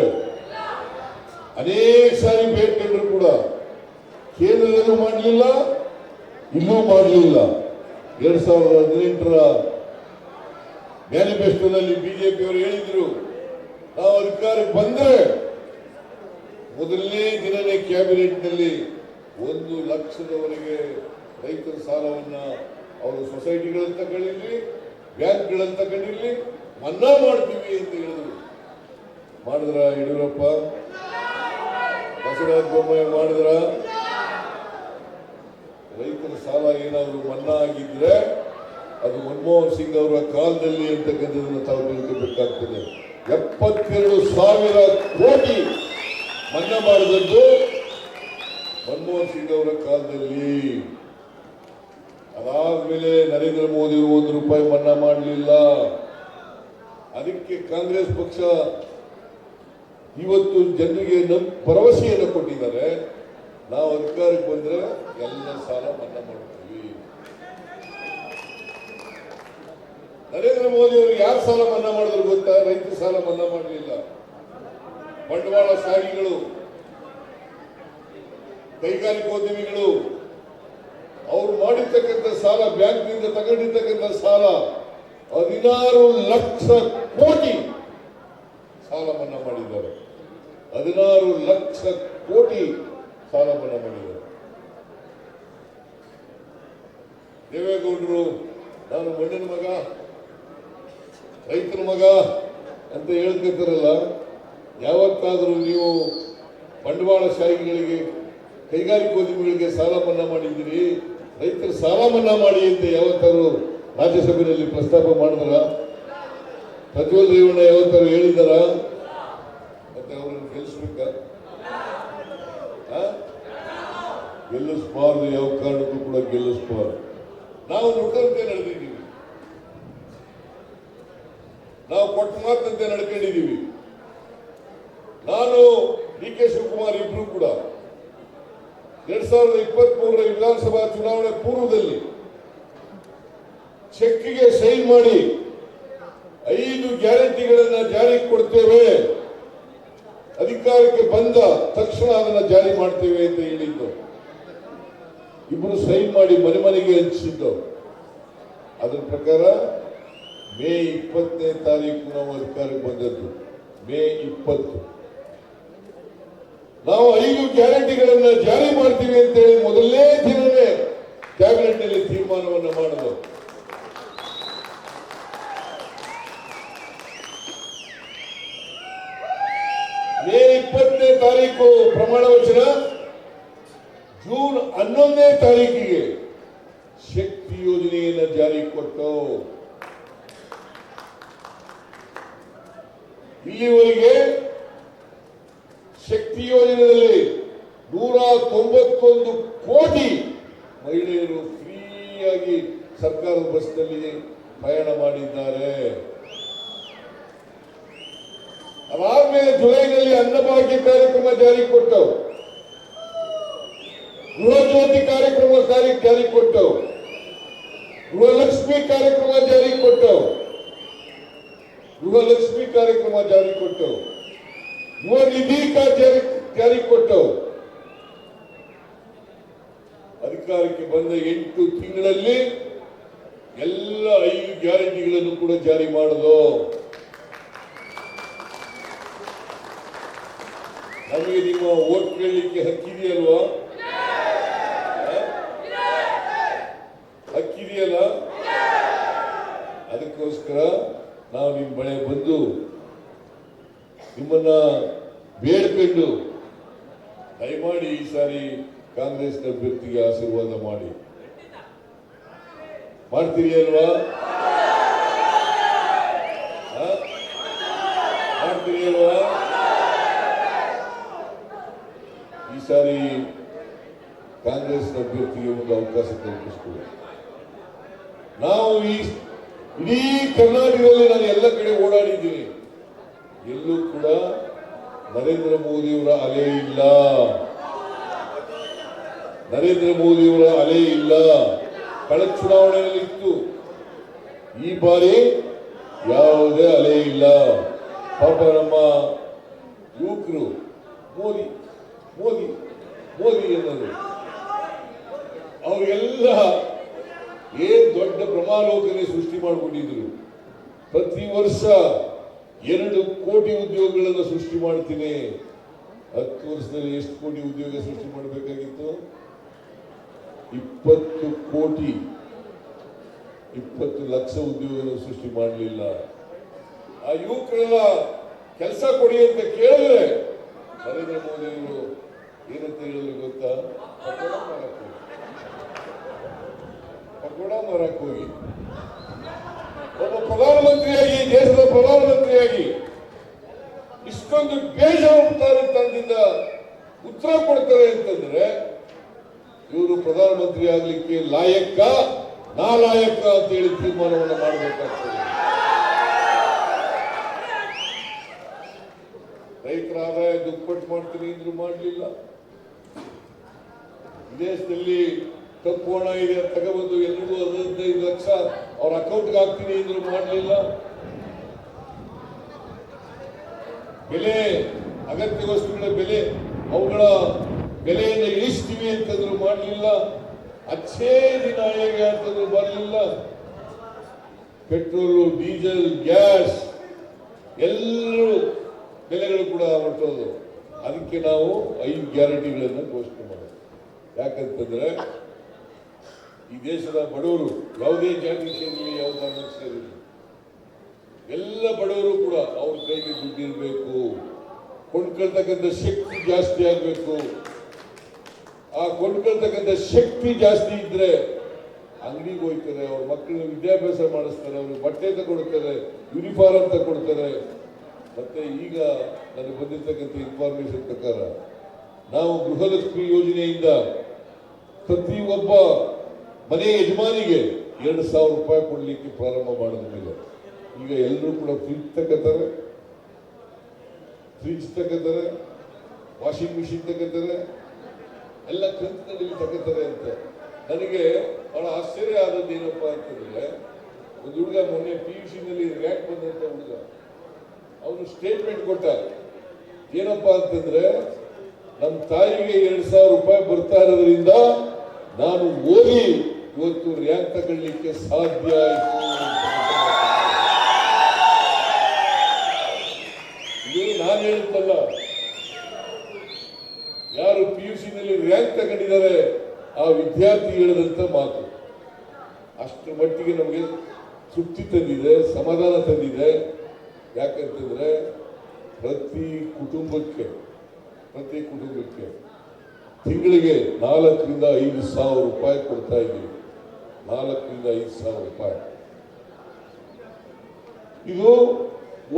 ಅನೇಕ ಸಾರಿ ಬೇಡ್ಕೊಂಡ್ರು ಕೂಡ ಕೇಂದ್ರದಲ್ಲೂ ಮಾಡಲಿಲ್ಲ, ಇಲ್ಲೂ ಮಾಡಲಿಲ್ಲ. 2018ರ ಮ್ಯಾನಿಫೆಸ್ಟೋನಲ್ಲಿ ಬಿಜೆಪಿಯವರು ಹೇಳಿದ್ರು, ನಾವು ಅಧಿಕಾರಕ್ಕೆ ಬಂದರೆ ಮೊದಲನೇ ದಿನನೇ ಕ್ಯಾಬಿನೆಟ್ನಲ್ಲಿ 1 ಲಕ್ಷದವರೆಗೆ ರೈತರ ಸಾಲವನ್ನ ಅವರು ಸೊಸೈಟಿಗಳನ್ನು ತಗೊಂಡಿರ್ಲಿ, ಬ್ಯಾಂಕ್ಗಳನ್ನು ತಗೊಂಡಿರ್ಲಿ ಮನ್ನಾ ಮಾಡ್ತೀವಿ ಅಂತ ಹೇಳಿದ್ರು. ಮಾಡಿದ್ರ ಯಡಿಯೂರಪ್ಪ? ಬಸವರಾಜ ಬೊಮ್ಮಾಯಿ ಮಾಡಿದ್ರ? ರೈತರ ಸಾಲ ಏನಾದರೂ ಮನ್ನಾ ಆಗಿದ್ರೆ ಅದು ಮನಮೋಹನ್ ಸಿಂಗ್ ಅವರ ಕಾಲದಲ್ಲಿ ಅಂತಕ್ಕಂಥದ್ದನ್ನು ತಾವು ತಿಳ್ಕೊಬೇಕಾಗ್ತದೆ. 72,000 ಕೋಟಿ ಮನ್ನಾ ಮಾಡಿದದ್ದು ಮನಮೋಹನ್ ಸಿಂಗ್ ಅವರ ಕಾಲದಲ್ಲಿ. ಅದಾದ್ಮೇಲೆ ನರೇಂದ್ರ ಮೋದಿ ಅವರು ₹1 ಮನ್ನಾ ಮಾಡಲಿಲ್ಲ. ಅದಕ್ಕೆ ಕಾಂಗ್ರೆಸ್ ಪಕ್ಷ ಇವತ್ತು ಜನರಿಗೆ ಭರವಸೆಯನ್ನು ಕೊಟ್ಟಿದ್ದಾರೆ, ನಾವು ಅಧಿಕಾರಕ್ಕೆ ಬಂದ್ರೆ ಎಲ್ಲ ಸಾಲ ಮನ್ನಾ ಮಾಡ್ತೀವಿ. ನರೇಂದ್ರ ಮೋದಿ ಅವರು ಯಾರು ಸಾಲ ಮನ್ನಾ ಮಾಡಿದ್ರು ಗೊತ್ತಾ? ರೈತರ ಸಾಲ ಮನ್ನಾ ಮಾಡಲಿಲ್ಲ. ಬಂಡವಾಳಶಾಹಿಗಳು, ಕೈಗಾರಿಕೋದ್ಯಮಿಗಳು ಅವರು ಮಾಡಿರ್ತಕ್ಕಂಥ ಸಾಲ, ಬ್ಯಾಂಕ್ನಿಂದ ತಗೊಂಡಿರ್ತಕ್ಕಂಥ ಸಾಲ 16 ಲಕ್ಷ ಕೋಟಿ ಸಾಲ ಮನ್ನಾ ಮಾಡಿದ್ದಾರೆ. 16 ಲಕ್ಷ ಕೋಟಿ ಸಾಲ ಮನ್ನಾ ಮಾಡಿದ್ದಾರೆ. ದೇವೇಗೌಡರು ನಾನು ಮಣ್ಣಿನ ಮಗ, ರೈತರ ಮಗ ಅಂತ ಹೇಳ್ತಿರ್ತಾರಲ್ಲ, ಯಾವತ್ತಾದರೂ ನೀವು ಬಂಡವಾಳಶಾಹಿಗಳಿಗೆ, ಕೈಗಾರಿಕೋದ್ಯಮಿಗಳಿಗೆ ಸಾಲ ಮನ್ನಾ ಮಾಡಿದ್ದೀರಿ, ರೈತರ ಸಾಲ ಮನ್ನಾ ಮಾಡಿ ಅಂತ ಯಾವತ್ತಾರು ರಾಜ್ಯಸಭೆಯಲ್ಲಿ ಪ್ರಸ್ತಾಪ ಮಾಡಿದಾರ? ಪ್ರಜ್ವಲ್ ರೇವಣ್ಣ ಯಾವತ್ತಾರು ಹೇಳಿದಾರ? ಮತ್ತೆ ಅವರನ್ನು ಗೆಲ್ಲಿಸ್ಬೇಕ? ಗೆಲ್ಲಿಸಬಾರ್ದು, ಯಾವ ಕಾರಣಕ್ಕೂ ಕೂಡ ಗೆಲ್ಲಿಸಬಾರ್ದು. ನಾವು ನುಡಿದಂತೆ ನಡೆದಿದ್ದೀವಿ, ನಾವು ಕೊಟ್ಟ ಮಾತಂತೆ ನಡ್ಕೊಂಡಿದ್ದೀವಿ. ನಾನು DK ಶಿವಕುಮಾರ್ ಇಬ್ರು ಕೂಡ 2023ರ ವಿಧಾನಸಭಾ ಚುನಾವಣೆ ಪೂರ್ವದಲ್ಲಿ ಚೆಕ್ಗೆ ಸೈನ್ ಮಾಡಿ 5 ಗ್ಯಾರಂಟಿಗಳನ್ನ ಜಾರಿಗೆ ಕೊಡ್ತೇವೆ, ಅಧಿಕಾರಕ್ಕೆ ಬಂದ ತಕ್ಷಣ ಅದನ್ನ ಜಾರಿ ಮಾಡ್ತೇವೆ ಅಂತ ಹೇಳಿದ್ದು. ಇಬ್ರು ಸೈನ್ ಮಾಡಿ ಮನೆ ಮನೆಗೆ ಹಂಚಿದ್ದು. ಅದರ ಪ್ರಕಾರ ಮೇ 20ನೇ ತಾರೀಕು ನಾವು ಅಧಿಕಾರಕ್ಕೆ ಬಂದದ್ದು. ಮೇ 20 ನಾವು 5 ಗ್ಯಾರಂಟಿಗಳನ್ನ ಜಾರಿ ಮಾಡ್ತೀವಿ ಅಂತ ಹೇಳಿ ಮೊದಲನೇ ದಿನವೇ ಕ್ಯಾಬಿನೆಟ್ ನಲ್ಲಿ ತೀರ್ಮಾನವನ್ನು ಮಾಡೋದು. ಮೇ 20ನೇ ತಾರೀಕು ಪ್ರಮಾಣ ವಚನ, ಜೂನ್ 11ನೇ ತಾರೀಕಿಗೆ ಶಕ್ತಿ ಯೋಜನೆಯನ್ನು ಜಾರಿ ಕೊಟ್ಟು ಇಲ್ಲಿವರೆಗೆ ಶಕ್ತಿ ಯೋಜನೆಯಲ್ಲಿ 191 ಕೋಟಿ ಮಹಿಳೆಯರು ಫ್ರೀಯಾಗಿ ಸರ್ಕಾರದ ಬಸ್ನಲ್ಲಿ ಪ್ರಯಾಣ ಮಾಡಿದ್ದಾರೆ. ಅದಾದ್ಮೇಲೆ ಜುಲೈನಲ್ಲಿ ಅನ್ನಭಾಗ್ಯ ಕಾರ್ಯಕ್ರಮ ಜಾರಿ ಕೊಟ್ಟವು, ಗೃಹ ಜ್ಯೋತಿ ಕಾರ್ಯಕ್ರಮ ಜಾರಿ ಕೊಟ್ಟವು, ಗೃಹಲಕ್ಷ್ಮಿ ಕಾರ್ಯಕ್ರಮ ಜಾರಿ ಕೊಟ್ಟವು, ಗೃಹಲಕ್ಷ್ಮಿ ಕಾರ್ಯಕ್ರಮ ಜಾರಿ ಕೊಟ್ಟವು, ಯುವ ನಿಧಿ ಜಾರಿ ಕೊಟ್ಟವು. ಅಧಿಕಾರಕ್ಕೆ ಬಂದ 8 ತಿಂಗಳಲ್ಲಿ ಎಲ್ಲ 5 ಗ್ಯಾರಂಟಿಗಳನ್ನು ಕೂಡ ಜಾರಿ ಮಾಡೋದು. ನಮಗೆ ನಿಮ್ಮ ವೋಟ್ ಕೇಳಲಿಕ್ಕೆ ಹಕ್ಕಿದೆಯಲ್ವಾ? ಹಕ್ಕಿದೆಯಲ್ಲ? ಅದಕ್ಕೋಸ್ಕರ ನಾವು ನಿಮ್ಮ ಬಳಿ ಬಂದು ನಿಮ್ಮನ್ನ ಬೇಡ್ಕೊಂಡು ದಯಮಾಡಿ ಈ ಸಾರಿ ಕಾಂಗ್ರೆಸ್ ಅಭ್ಯರ್ಥಿಗೆ ಆಶೀರ್ವಾದ ಮಾಡ್ತೀರಿ ಅಲ್ವಾ? ಮಾಡ್ತೀರಿ ಅಲ್ವಾ? ಈ ಸಾರಿ ಕಾಂಗ್ರೆಸ್ ಅಭ್ಯರ್ಥಿಗೆ ಒಂದು ಅವಕಾಶ ಕಲ್ಪಿಸಿಕೊಳ್ಳಿ. ನಾವು ಇಡೀ ಕರ್ನಾಟಕದಲ್ಲಿ ನಾನು ಎಲ್ಲ ಕಡೆ ಓಡಾಡಿದ್ದೀನಿ, ಎಲ್ಲೂ ಕೂಡ ನರೇಂದ್ರ ಮೋದಿಯವರ ಅಲೆ ಇಲ್ಲ, ನರೇಂದ್ರ ಮೋದಿಯವರ ಅಲೆ ಇಲ್ಲ. ಕಳೆದ ಚುನಾವಣೆಯಲ್ಲಿ ಇತ್ತು, ಈ ಬಾರಿ ಯಾವುದೇ ಅಲೆ ಇಲ್ಲ. ಪಾಪ ನಮ್ಮ ಯುವಕರು ಮೋದಿ ಮೋದಿ ಮೋದಿ ಅನ್ನೋದು ಅವರಿಗೆಲ್ಲ ಏನ್ ದೊಡ್ಡ ಭ್ರಮಾಲೋಕನೆ ಸೃಷ್ಟಿ ಮಾಡಿಕೊಂಡಿದ್ರು. ಪ್ರತಿ ವರ್ಷ 2 ಕೋಟಿ ಉದ್ಯೋಗಗಳನ್ನು ಸೃಷ್ಟಿ ಮಾಡ್ತೀನಿ. 10 ವರ್ಷದಲ್ಲಿ ಎಷ್ಟು ಕೋಟಿ ಉದ್ಯೋಗ ಸೃಷ್ಟಿ ಮಾಡಬೇಕಾಗಿತ್ತು? 20 ಕೋಟಿ 20 ಲಕ್ಷ ಉದ್ಯೋಗ ಸೃಷ್ಟಿ ಮಾಡಲಿಲ್ಲ. ಆ ಯುವಕರೆಲ್ಲ ಕೆಲಸ ಕೊಡಿ ಅಂತ ಕೇಳಿದ್ರೆ ನರೇಂದ್ರ ಮೋದಿ ಅವರು ಏನಂತ ಹೇಳಿದ್ರು ಗೊತ್ತಾ? ಪಕೋಡ ಮಾರಕ್ ಹೋಗಿ ಒಬ್ಬ ಪ್ರಧಾನಮಂತ್ರಿಯಾಗಿ, ದೇಶದ ಪ್ರಧಾನಮಂತ್ರಿಯಾಗಿ ಇಷ್ಟೊಂದು ಬೇಜವಾಬ್ದಾರಿತನದಿಂದ ಉತ್ತರ ಕೊಡ್ತಾರೆ ಅಂತಂದ್ರೆ ಇವರು ಪ್ರಧಾನಮಂತ್ರಿ ಆಗ್ಲಿಕ್ಕೆ ಲಾಯಕ್ಕ ನಾಲಾಯಕ ಅಂತ ಹೇಳಿ ತೀರ್ಮಾನವನ್ನು ಮಾಡಬೇಕಾಗ್ತದೆ. ರೈತರ ಆದಾಯ ದುಪ್ಪಟ್ಟು ಮಾಡ್ತೀನಿ ಅಂದ್ರೂ ಮಾಡಲಿಲ್ಲ. ವಿದೇಶದಲ್ಲಿ ಕಪ್ಪು ಹಣ ಇದೆ ತಗೊಬಂದು ಎಲ್ರಿಗೂ 15 ಲಕ್ಷ ಅವ್ರ ಅಕೌಂಟ್ಗೆ ಹಾಕ್ತೀನಿ ಅಂದ್ರೂ ಮಾಡಲಿಲ್ಲ. ಬೆಲೆ ಅಗತ್ಯ ವಸ್ತುಗಳ ಬೆಲೆ ಅವುಗಳ ಬೆಲೆಯನ್ನು ಇಳಿಸ್ತೀವಿ ಅಂತಂದ್ರು ಮಾಡಲಿಲ್ಲ. ಅಚ್ಚೇ ದಿನ ಹೇಗೆ ಅಂತಂದ್ರು ಬರಲಿಲ್ಲ. ಪೆಟ್ರೋಲು, ಡೀಸೆಲ್, ಗ್ಯಾಸ್ ಎಲ್ಲರೂ ಬೆಲೆಗಳು ಕೂಡ ಹೊರಟೋದು. ಅದಕ್ಕೆ ನಾವು 5 ಗ್ಯಾರಂಟಿಗಳನ್ನು ಘೋಷಣೆ ಮಾಡೋದು. ಯಾಕಂತಂದ್ರೆ ಈ ದೇಶದ ಬಡವರು ಯಾವುದೇ ಜಾತಿ ಸೇರಲಿ, ಯಾವ ಧರ್ಮಕ್ಕೆ ಸೇರಲಿ, ಎಲ್ಲ ಬಡವರು ಕೂಡ ಅವ್ರ ಕೈಗೆ ದುಡ್ಡಿರಬೇಕು, ಕೊಂಡ್ಕೊಳ್ತಕ್ಕಂಥ ಶಕ್ತಿ ಜಾಸ್ತಿ ಆಗಬೇಕು. ಆ ಕೊಂಡ್ಕೊಳ್ತಕ್ಕಂಥ ಶಕ್ತಿ ಜಾಸ್ತಿ ಇದ್ರೆ ಅಂಗಡಿಗೆ ಹೋಗ್ತಾರೆ, ಅವ್ರ ಮಕ್ಕಳನ್ನ ವಿದ್ಯಾಭ್ಯಾಸ ಮಾಡಿಸ್ತಾರೆ, ಅವ್ರಿಗೆ ಬಟ್ಟೆ ತಗೊಡ್ತಾರೆ, ಯೂನಿಫಾರ್ಮ್ ತಗೊಡ್ತಾರೆ. ಮತ್ತೆ ಈಗ ನನಗೆ ಬಂದಿರತಕ್ಕಂಥ ಇನ್ಫಾರ್ಮೇಶನ್ ಪ್ರಕಾರ ನಾವು ಗೃಹಲಕ್ಷ್ಮಿ ಯೋಜನೆಯಿಂದ ಪ್ರತಿ ಒಬ್ಬ ಮನೆ ಯಜಮಾನಿಗೆ 2,000 ರೂಪಾಯಿ ಕೊಡ್ಲಿಕ್ಕೆ ಪ್ರಾರಂಭ ಮಾಡಿದ ಮೇಲೆ ಈಗ ಎಲ್ಲರೂ ಕೂಡ ಫ್ರಿಜ್ ತಗೋತಾರೆ, ವಾಷಿಂಗ್ ಮಿಷಿನ್ ತಗೋತಾರೆ, ಎಲ್ಲ ಕಂತಿನಲ್ಲಿ ತಗೋತಾರೆ ಅಂತ. ನನಗೆ ಬಹಳ ಆಶ್ಚರ್ಯ ಆದದ್ದು ಏನಪ್ಪಾ ಅಂತಂದ್ರೆ, ಒಂದು ಹುಡುಗ ಮೊನ್ನೆ PUC ನಲ್ಲಿ ರ್ಯಾಂಕ್ ಬಂದಂತ ಹುಡುಗ ಅವನು ಸ್ಟೇಟ್ಮೆಂಟ್ ಕೊಟ್ಟ. ಏನಪ್ಪಾ ಅಂತಂದ್ರೆ, ನಮ್ಮ ತಾಯಿಗೆ 2,000 ರೂಪಾಯಿ ಬರ್ತಾ ಇರೋದ್ರಿಂದ ನಾನು ಓದಿ ಇವತ್ತು ರ್ಯಾಂಕ್ ತಗೊಳ್ಳಿಕ್ಕೆ ಸಾಧ್ಯ ಆಯಿತು. ಇದು ನಾನು ಹೇಳುತ್ತಲ್ಲ, ಯಾರು PUC ನಲ್ಲಿ ರ್ಯಾಂಕ್ ತಗೊಂಡಿದ್ದಾರೆ ಆ ವಿದ್ಯಾರ್ಥಿ ಹೇಳಿದಂತ ಮಾತು. ಅಷ್ಟರ ಮಟ್ಟಿಗೆ ನಮಗೆ ತೃಪ್ತಿ ತಂದಿದೆ, ಸಮಾಧಾನ ತಂದಿದೆ. ಯಾಕಂತಂದ್ರೆ ಪ್ರತಿ ಕುಟುಂಬಕ್ಕೆ ತಿಂಗಳಿಗೆ 4ರಿಂದ 5 ಸಾವಿರ ರೂಪಾಯಿ ಕೊಡ್ತಾ ಇದ್ದೀವಿ. 4ರಿಂದ 5 ಸಾವಿರ ರೂಪಾಯಿ. ಇದು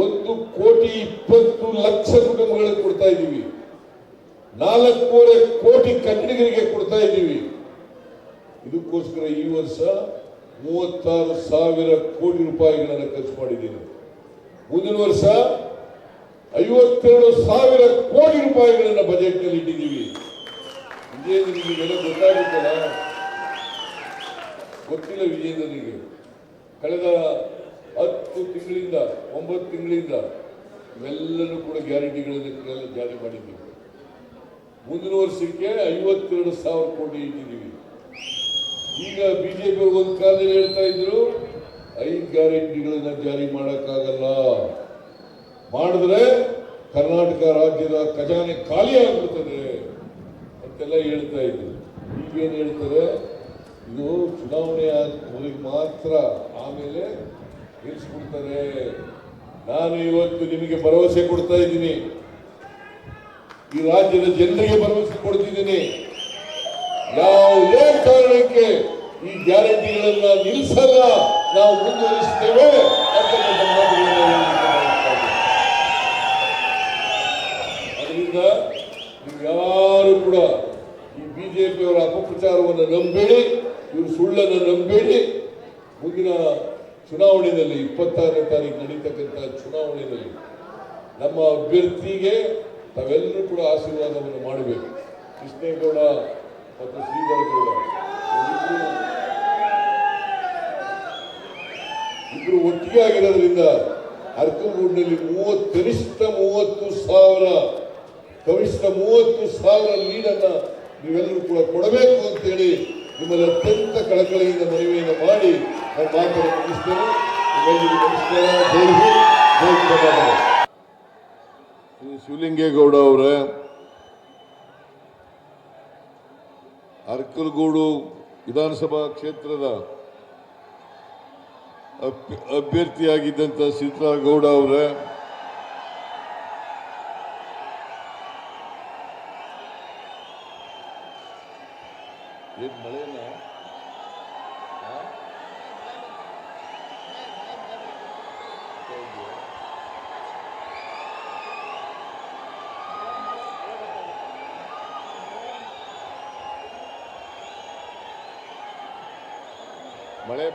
1,20,00,000 ಕುಟುಂಬಗಳಿಗೆ ಕೊಡ್ತಾ ಇದ್ದೀವಿ. 4.5 ಕೋಟಿ ಕನ್ನಡಿಗರಿಗೆ ಕೊಡ್ತಾ ಇದ್ದೀವಿ. ಇದಕ್ಕೋಸ್ಕರ ಈ ವರ್ಷ 36,000 ಕೋಟಿ ರೂಪಾಯಿಗಳನ್ನು ಖರ್ಚು ಮಾಡಿದ್ದೀನಿ. ಮುಂದಿನ ವರ್ಷ 52,000 ಕೋಟಿ ರೂಪಾಯಿಗಳನ್ನು ಬಜೆಟ್ ನಲ್ಲಿ ಇಟ್ಟಿದ್ದೀವಿ. ವಿಜಯೇಂದ್ರನಿಗೆ ಬೆಲೆ ಗೊತ್ತಾಗುತ್ತಲ್ಲ? ಗೊತ್ತಿಲ್ಲ ವಿಜಯೇಂದ್ರನಿಗೆ. ಕಳೆದ 9 ತಿಂಗಳಿಂದ ಇವೆಲ್ಲರೂ ಕೂಡ ಗ್ಯಾರಂಟಿಗಳನ್ನೆಲ್ಲ ಜಾರಿ ಮಾಡಿದ್ದೀವಿ. ಮುಂದಿನ ವರ್ಷಕ್ಕೆ 52,000 ಕೋಟಿ ಇಟ್ಟಿದ್ದೀವಿ. ಈಗ ಬಿಜೆಪಿ ಒಂದು ಕಾಲದಲ್ಲಿ ಹೇಳ್ತಾ ಇದ್ರು 5 ಗ್ಯಾರಂಟಿಗಳನ್ನ ಜಾರಿ ಮಾಡಕ್ಕಾಗಲ್ಲ, ಮಾಡಿದ್ರೆ ಕರ್ನಾಟಕ ರಾಜ್ಯದ ಖಜಾನೆ ಖಾಲಿ ಆಗ್ಬಿಡ್ತದೆ ಅಂತೆಲ್ಲ ಹೇಳ್ತಾ ಇದ್ರು. ಈಗೇನು ಹೇಳ್ತಾರೆ, ಇದು ಚುನಾವಣೆ ಮೊದಲಿಗೆ ಮಾತ್ರ, ಆಮೇಲೆ ನಿಲ್ಲಿಸ್ಬಿಡ್ತಾರೆ. ನಾನು ಇವತ್ತು ನಿಮಗೆ ಭರವಸೆ ಕೊಡ್ತಾ ಇದ್ದೀನಿ, ಈ ರಾಜ್ಯದ ಜನರಿಗೆ ಭರವಸೆ ಕೊಡ್ತಿದ್ದೀನಿ. ಯಾವುದೇ ಕಾರಣಕ್ಕೆ ಈ ಗ್ಯಾರಂಟಿಗಳನ್ನ ನಿಲ್ಲಿಸಲ್ಲ, ನಾವು ಮುಂದುವರಿಸ್ತೇವೆ ಅಂತಕ್ಕಂಥ ಮಾತುಗಳನ್ನು ಅದರಿಂದ ನೀವು ಯಾರು ಕೂಡ ಈ ಬಿಜೆಪಿಯವರ ಅಪಪ್ರಚಾರವನ್ನು ನಂಬೇಡಿ, ಇವರು ಸುಳ್ಳನ್ನು ನಂಬೇಡಿ. ಮುಂದಿನ ಚುನಾವಣೆಯಲ್ಲಿ 26ನೇ ತಾರೀಕು ನಡೀತಕ್ಕಂಥ ಚುನಾವಣೆಯಲ್ಲಿ ನಮ್ಮ ಅಭ್ಯರ್ಥಿಗೆ ತಾವೆಲ್ಲರೂ ಕೂಡ ಆಶೀರ್ವಾದವನ್ನು ಮಾಡಬೇಕು. ಕೃಷ್ಣೇಗೌಡ ಮತ್ತು ಶ್ರೀಧರಗೌಡ ಇಬ್ರು ಒಟ್ಟಿಗೆ ಆಗಿರೋದ್ರಿಂದ ಅರ್ಕಲ್ಗೂಡಿನಲ್ಲಿ ಕನಿಷ್ಠ 30,000 ಲೀಡನ್ನ ನೀವೆಲ್ಲರೂ ಕೂಡ ಕೊಡಬೇಕು ಅಂತೇಳಿ ನಿಮ್ಮಲ್ಲಿ ಅತ್ಯಂತ ಕಳಕಳಿಯಿಂದ ಮನವಿಯನ್ನು ಮಾಡಿ ನಾನು ಮಾತನ್ನು ಮುಗಿಸ್ತೇನೆ. ನಿಮ್ಮೆಲ್ಲರಿಗೂ ನಮಸ್ಕಾರ. ಜೈ ಹಿಂದ್, ಜೈ ಕರ್ನಾಟಕ. ಶ್ರೀ ಶಿವಲಿಂಗೇಗೌಡ ಅವರೇ, ಅರ್ಕಲ್ಗೂಡು ವಿಧಾನಸಭಾ ಕ್ಷೇತ್ರದ ಅಭ್ಯರ್ಥಿಯಾಗಿದ್ದಂಥ ಸಿದ್ದರಾಗೌಡ ಅವರೇ, ಏನ್ ಮಳೆನ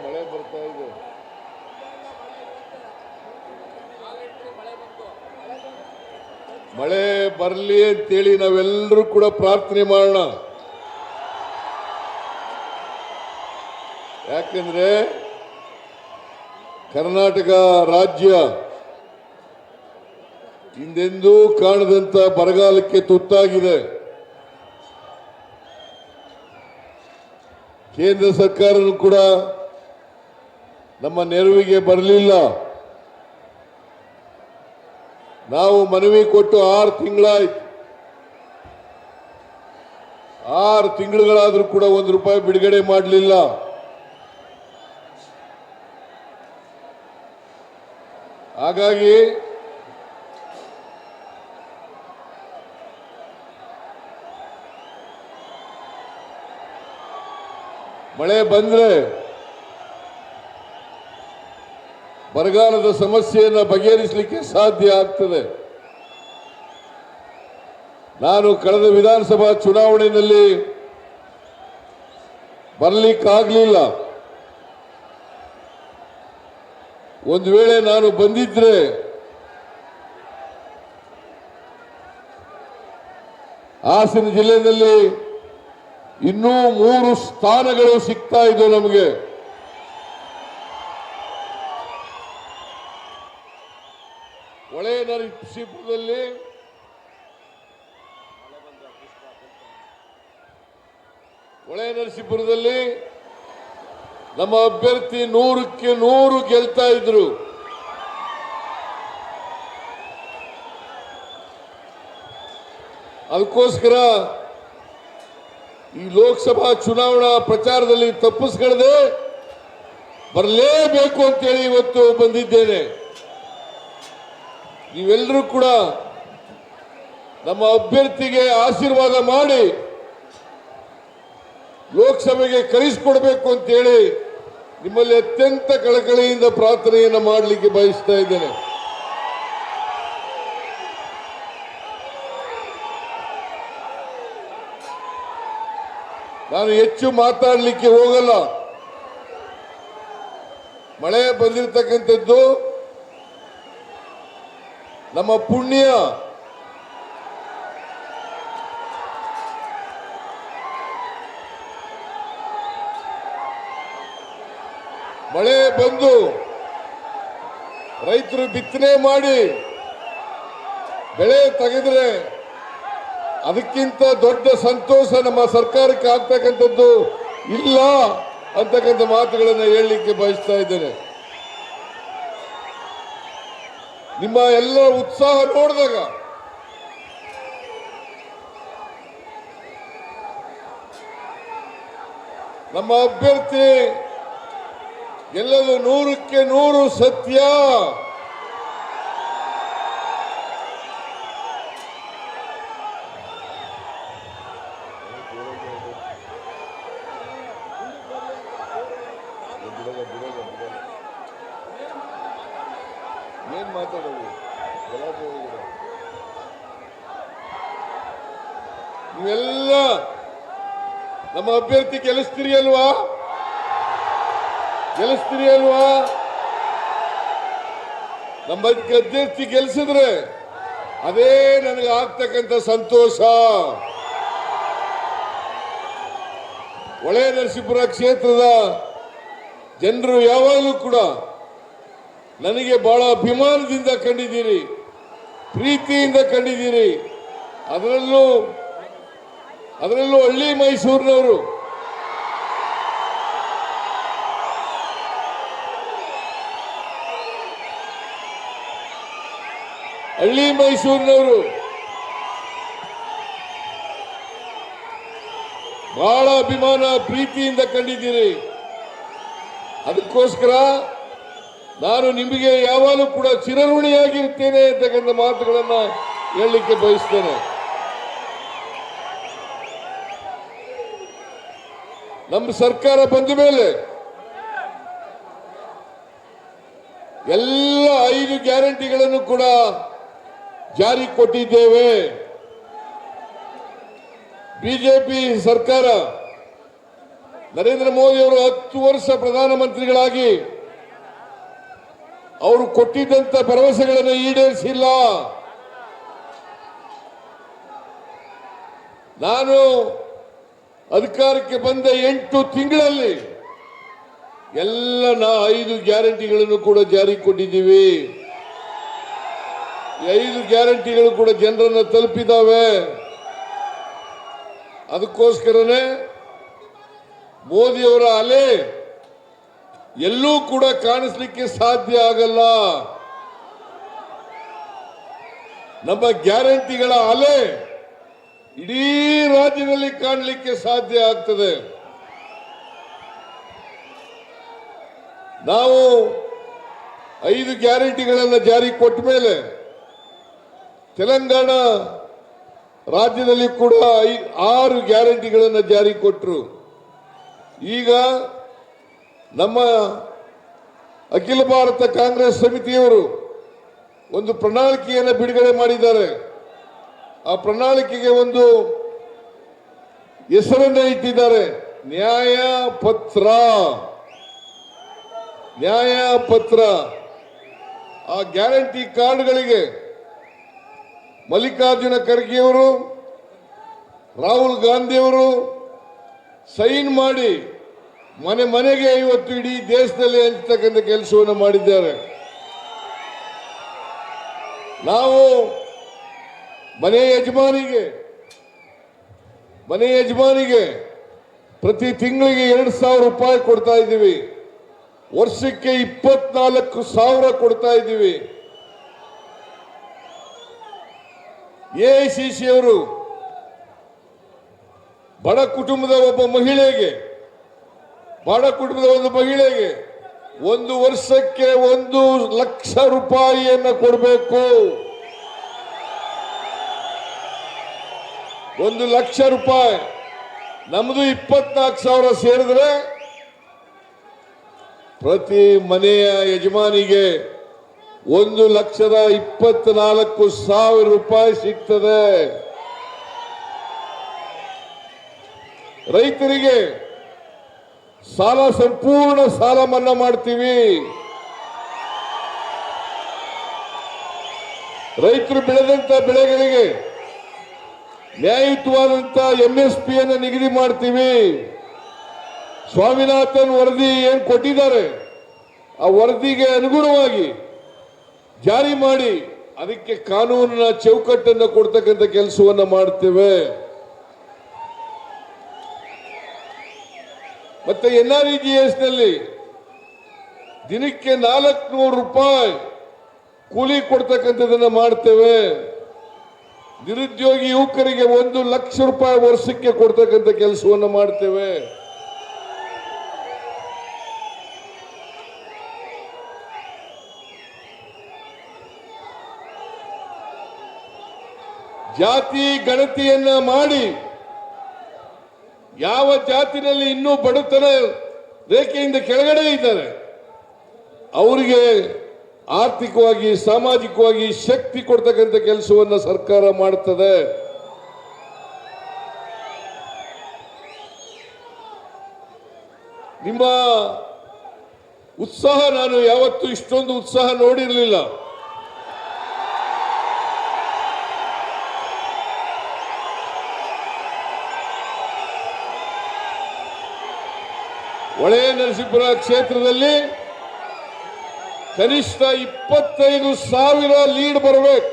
ಮಳೆ ಬರ್ತಾ ಇದೆ. ಮಳೆ ಬರಲಿ ಅಂತೇಳಿ ನಾವೆಲ್ಲರೂ ಕೂಡ ಪ್ರಾರ್ಥನೆ ಮಾಡೋಣ. ಯಾಕೆಂದ್ರೆ ಕರ್ನಾಟಕ ರಾಜ್ಯ ಹಿಂದೆಂದೂ ಕಾಣದಂತ ಬರಗಾಲಕ್ಕೆ ತುತ್ತಾಗಿದೆ. ಕೇಂದ್ರ ಸರ್ಕಾರನೂ ಕೂಡ ನಮ್ಮ ನೆರವಿಗೆ ಬರಲಿಲ್ಲ. ನಾವು ಮನವಿ ಕೊಟ್ಟು 6 ತಿಂಗಳಾಯ್ತು. 6 ತಿಂಗಳುಗಳಾದ್ರೂ ಕೂಡ ₹1 ಬಿಡುಗಡೆ ಮಾಡಲಿಲ್ಲ. ಹಾಗಾಗಿ ಮಳೆ ಬಂದ್ರೆ ಬರಗಾಲದ ಸಮಸ್ಯೆಯನ್ನು ಬಗೆಹರಿಸಲಿಕ್ಕೆ ಸಾಧ್ಯ ಆಗ್ತದೆ. ನಾನು ಕಳೆದ ವಿಧಾನಸಭಾ ಚುನಾವಣೆಯಲ್ಲಿ ಬರಲಿಕ್ಕಾಗಲಿಲ್ಲ. ಒಂದು ವೇಳೆ ನಾನು ಬಂದಿದ್ರೆ ಹಾಸನ ಜಿಲ್ಲೆಯಲ್ಲಿ ಇನ್ನೂ 3 ಸ್ಥಾನಗಳು ಸಿಗ್ತಾ ಇದ್ದವು ನಮಗೆ. ಹೊಳೆನರಸೀಪುರದಲ್ಲಿ ನಮ್ಮ ಅಭ್ಯರ್ಥಿ 100ಕ್ಕೆ 100 ಗೆಲ್ತಾ ಇದ್ರು. ಅದಕ್ಕೋಸ್ಕರ ಈ ಲೋಕಸಭಾ ಚುನಾವಣಾ ಪ್ರಚಾರದಲ್ಲಿ ತಪ್ಪಿಸ್ಕೊಳ್ಳದೆ ಬರಲೇಬೇಕು ಅಂತೇಳಿ ಇವತ್ತು ಬಂದಿದ್ದೇನೆ. ನೀವೆಲ್ಲರೂ ಕೂಡ ನಮ್ಮ ಅಭ್ಯರ್ಥಿಗೆ ಆಶೀರ್ವಾದ ಮಾಡಿ ಲೋಕಸಭೆಗೆ ಕರೆಸಿಕೊಡ್ಬೇಕು ಅಂತೇಳಿ ನಿಮ್ಮಲ್ಲಿ ಅತ್ಯಂತ ಕಳಕಳಿಯಿಂದ ಪ್ರಾರ್ಥನೆಯನ್ನು ಮಾಡಲಿಕ್ಕೆ ಬಯಸ್ತಾ ಇದ್ದೇನೆ. ನಾನು ಹೆಚ್ಚು ಮಾತಾಡಲಿಕ್ಕೆ ಹೋಗಲ್ಲ. ಮಳೆ ಬಂದಿರತಕ್ಕಂಥದ್ದು ನಮ್ಮ ಪುಣ್ಯ. ಮಳೆ ಬಂದು ರೈತರು ಬಿತ್ತನೆ ಮಾಡಿ ಬೆಳೆ ತೆಗೆದ್ರೆ ಅದಕ್ಕಿಂತ ದೊಡ್ಡ ಸಂತೋಷ ನಮ್ಮ ಸರ್ಕಾರಕ್ಕೆ ಆಗ್ತಕ್ಕಂಥದ್ದು ಇಲ್ಲ ಅಂತಕ್ಕಂಥ ಮಾತುಗಳನ್ನು ಹೇಳಲಿಕ್ಕೆ ಬಯಸ್ತಾ ಇದ್ದೇನೆ. ನಿಮ್ಮ ಎಲ್ಲ ಉತ್ಸಾಹ ನೋಡಿದಾಗ ನಮ್ಮ ಅಭ್ಯರ್ಥಿ ಗೆಲ್ಲಲು 100ಕ್ಕೆ 100 ಸತ್ಯ. ಏನ್ ಮಾತಾಡೋದು? ನೀವೆಲ್ಲ ನಮ್ಮ ಅಭ್ಯರ್ಥಿ ಗೆಲ್ಲಿಸ್ತೀರಿ ಅಲ್ವಾ? ನಮ್ಮ ಅಭ್ಯರ್ಥಿ ಗೆಲ್ಲಿಸಿದ್ರೆ ಅದೇ ನನಗೆ ಆಗ್ತಕ್ಕಂಥ ಸಂತೋಷ. ಹೊಳೆನರಸೀಪುರ ಕ್ಷೇತ್ರದ ಜನರು ಯಾವಾಗಲೂ ಕೂಡ ನನಗೆ ಬಹಳ ಅಭಿಮಾನದಿಂದ ಕಂಡಿದ್ದೀರಿ, ಪ್ರೀತಿಯಿಂದ ಕಂಡಿದ್ದೀರಿ. ಅದರಲ್ಲೂ ಹಳ್ಳಿ ಮೈಸೂರಿನವರು, ಬಹಳ ಅಭಿಮಾನ ಪ್ರೀತಿಯಿಂದ ಕಂಡಿದ್ದೀರಿ. ಅದಕ್ಕೋಸ್ಕರ ನಾನು ನಿಮಗೆ ಯಾವಾಗಲೂ ಕೂಡ ಚಿರಋಣಿಯಾಗಿರ್ತೇನೆ ಅಂತಕ್ಕಂಥ ಮಾತುಗಳನ್ನ ಹೇಳಲಿಕ್ಕೆ ಬಯಸ್ತೇನೆ. ನಮ್ಮ ಸರ್ಕಾರ ಬಂದ ಮೇಲೆ ಎಲ್ಲ 5 ಗ್ಯಾರಂಟಿಗಳನ್ನು ಕೂಡ ಜಾರಿ ಕೊಟ್ಟಿದ್ದೇವೆ. ಬಿಜೆಪಿ ಸರ್ಕಾರ ನರೇಂದ್ರ ಮೋದಿ ಅವರು 10 ವರ್ಷ ಪ್ರಧಾನಮಂತ್ರಿಗಳಾಗಿ ಅವರು ಕೊಟ್ಟಿದ್ದಂತ ಭರವಸೆಗಳನ್ನು ಈಡೇರಿಸಿಲ್ಲ. ನಾನು ಅಧಿಕಾರಕ್ಕೆ ಬಂದ 8 ತಿಂಗಳಲ್ಲಿ ಎಲ್ಲ 5 ಗ್ಯಾರಂಟಿಗಳನ್ನು ಕೂಡ ಜಾರಿ ಕೊಟ್ಟಿದ್ದೀವಿ. 5 ಗ್ಯಾರಂಟಿಗಳು ಕೂಡ ಜನರನ್ನು ತಲುಪಿದಾವೆ. ಅದಕ್ಕೋಸ್ಕರನೇ ಮೋದಿಯವರ ಅಲೆ ಎಲ್ಲೂ ಕೂಡ ಕಾಣಿಸ್ಲಿಕ್ಕೆ ಸಾಧ್ಯ ಆಗಲ್ಲ. ನಮ್ಮ ಗ್ಯಾರಂಟಿಗಳ ಅಲೆ ಇಡೀ ರಾಜ್ಯದಲ್ಲಿ ಕಾಣಲಿಕ್ಕೆ ಸಾಧ್ಯ ಆಗ್ತದೆ. ನಾವು 5 ಗ್ಯಾರಂಟಿಗಳನ್ನು ಜಾರಿ ಕೊಟ್ಟ ಮೇಲೆ ತೆಲಂಗಾಣ ರಾಜ್ಯದಲ್ಲಿ ಕೂಡ 6 ಗ್ಯಾರಂಟಿಗಳನ್ನು ಜಾರಿ ಕೊಟ್ಟರು. ಈಗ ನಮ್ಮ ಅಖಿಲ ಭಾರತ ಕಾಂಗ್ರೆಸ್ ಸಮಿತಿಯವರು ಒಂದು ಪ್ರಣಾಳಿಕೆಯನ್ನು ಬಿಡುಗಡೆ ಮಾಡಿದ್ದಾರೆ. ಆ ಪ್ರಣಾಳಿಕೆಗೆ ಒಂದು ಹೆಸರನ್ನು ಇಟ್ಟಿದ್ದಾರೆ, ನ್ಯಾಯ ಪತ್ರ. ಆ ಗ್ಯಾರಂಟಿ ಕಾರ್ಡ್ಗಳಿಗೆ ಮಲ್ಲಿಕಾರ್ಜುನ ಖರ್ಗೆಯವರು, ರಾಹುಲ್ ಗಾಂಧಿಯವರು ಸೈನ್ ಮಾಡಿ ಮನೆಗೆ ಇವತ್ತು ಇಡೀ ದೇಶದಲ್ಲಿ ಹಂಚತಕ್ಕಂಥ ಕೆಲಸವನ್ನು ಮಾಡಿದ್ದಾರೆ. ನಾವು ಮನೆ ಯಜಮಾನಿಗೆ ಪ್ರತಿ ತಿಂಗಳಿಗೆ 2,000 ರೂಪಾಯಿ ಕೊಡ್ತಾ ಇದ್ದೀವಿ. ವರ್ಷಕ್ಕೆ 24,000 ಕೊಡ್ತಾ ಇದ್ದೀವಿ. AICC ಅವರು ಬಡ ಕುಟುಂಬದ ಒಂದು ಮಹಿಳೆಗೆ ಒಂದು ವರ್ಷಕ್ಕೆ 1 ಲಕ್ಷ ರೂಪಾಯಿಯನ್ನು ಕೊಡಬೇಕು. 1 ಲಕ್ಷ ರೂಪಾಯಿ. ನಮ್ದು 24,000 ಸೇರಿದ್ರೆ ಪ್ರತಿ ಮನೆಯ ಯಜಮಾನಿಗೆ 1,24,000 ರೂಪಾಯಿ ಸಿಗ್ತದೆ. ರೈತರಿಗೆ ಸಂಪೂರ್ಣ ಸಾಲ ಮನ್ನಾ ಮಾಡ್ತೀವಿ. ರೈತರು ಬೆಳೆದಂತ ಬೆಳೆಗಳಿಗೆ ನ್ಯಾಯಯುತವಾದಂತ MSP ಅನ್ನು ನಿಗದಿ ಮಾಡ್ತೀವಿ. ಸ್ವಾಮಿನಾಥನ್ ವರದಿ ಏನು ಕೊಟ್ಟಿದ್ದಾರೆ ಆ ವರದಿಗೆ ಅನುಗುಣವಾಗಿ ಜಾರಿ ಮಾಡಿ ಅದಕ್ಕೆ ಕಾನೂನಿನ ಚೌಕಟ್ಟನ್ನು ಕೊಡ್ತಕ್ಕಂಥ ಕೆಲಸವನ್ನು ಮಾಡ್ತೇವೆ. ಮತ್ತೆ NREGS ನಲ್ಲಿ ದಿನಕ್ಕೆ 400 ರೂಪಾಯಿ ಕೂಲಿ ಕೊಡ್ತಕ್ಕಂಥದ್ದನ್ನು ಮಾಡ್ತೇವೆ. ನಿರುದ್ಯೋಗಿ ಯುವಕರಿಗೆ 1 ಲಕ್ಷ ರೂಪಾಯಿ ವರ್ಷಕ್ಕೆ ಕೊಡ್ತಕ್ಕಂಥ ಕೆಲಸವನ್ನು ಮಾಡ್ತೇವೆ. ಜಾತಿ ಗಣತಿಯನ್ನ ಮಾಡಿ ಯಾವ ಜಾತಿನಲ್ಲಿ ಇನ್ನೂ ಬಡತನ ರೇಖೆಯಿಂದ ಕೆಳಗಡೆ ಇದ್ದಾರೆ ಅವರಿಗೆ ಆರ್ಥಿಕವಾಗಿ ಸಾಮಾಜಿಕವಾಗಿ ಶಕ್ತಿ ಕೊಡ್ತಕ್ಕಂಥ ಕೆಲಸವನ್ನು ಸರ್ಕಾರ ಮಾಡುತ್ತದೆ. ನಿಮ್ಮ ಉತ್ಸಾಹ ನಾನು ಯಾವತ್ತೂ ಇಷ್ಟೊಂದು ಉತ್ಸಾಹ ನೋಡಿರಲಿಲ್ಲ. ಹೊಳೆ ನರಸೀಪುರ ಕ್ಷೇತ್ರದಲ್ಲಿ ಕನಿಷ್ಠ 25,000 ಲೀಡ್ ಬರಬೇಕು.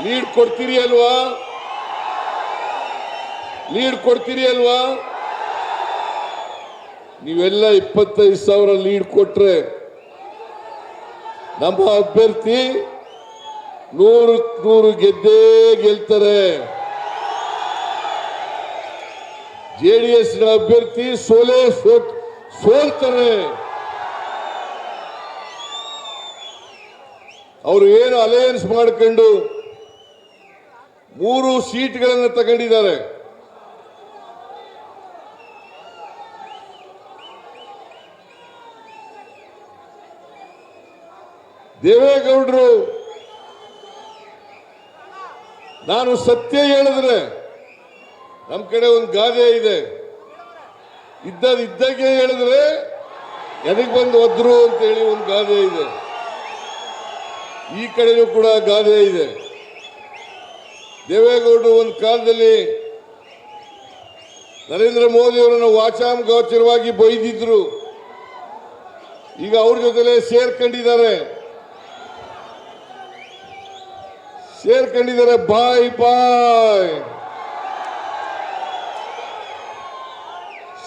ಲೀಡ್ ಕೊಡ್ತೀರಿ ಅಲ್ವಾ? ಲೀಡ್ ಕೊಡ್ತೀರಿ ಅಲ್ವಾ? ನೀವೆಲ್ಲ 25,000 ಲೀಡ್ ಕೊಟ್ರೆ ನಮ್ಮ ಅಭ್ಯರ್ಥಿ 100 ಗೆದ್ದೇ ಗೆಲ್ತಾರೆ. ಜೆಡಿಎಸ್ ನ ಅಭ್ಯರ್ಥಿ ಸೋಲ್ತಾರೆ. ಅವರು ಏನು ಅಲಯನ್ಸ್ ಮಾಡ್ಕೊಂಡು 3 ಸೀಟ್ಗಳನ್ನು ತಗೊಂಡಿದ್ದಾರೆ. ದೇವೇಗೌಡರು ನಾನು ಸತ್ಯ ಹೇಳಿದ್ರೆ, ನಮ್ಮ ಕಡೆ ಒಂದು ಗಾದೆ ಇದೆ, ಇದ್ದಾಗೆ ಹೇಳಿದ್ರೆ ಎದಕ್ಕೆ ಬಂದು ಒದ್ರು ಅಂತ ಹೇಳಿ ಒಂದು ಗಾದೆ ಇದೆ. ಈ ಕಡೆನೂ ಕೂಡ ಗಾದೆ ಇದೆ. ದೇವೇಗೌಡರು ಒಂದು ಕಾಲದಲ್ಲಿ ನರೇಂದ್ರ ಮೋದಿ ಅವರನ್ನು ವಾಚಾಮಗೋಚರವಾಗಿ ಬೈದಿದ್ರು. ಈಗ ಅವ್ರ ಜೊತೆಲೆ ಸೇರ್ಕೊಂಡಿದ್ದಾರೆ. ಬಾಯ್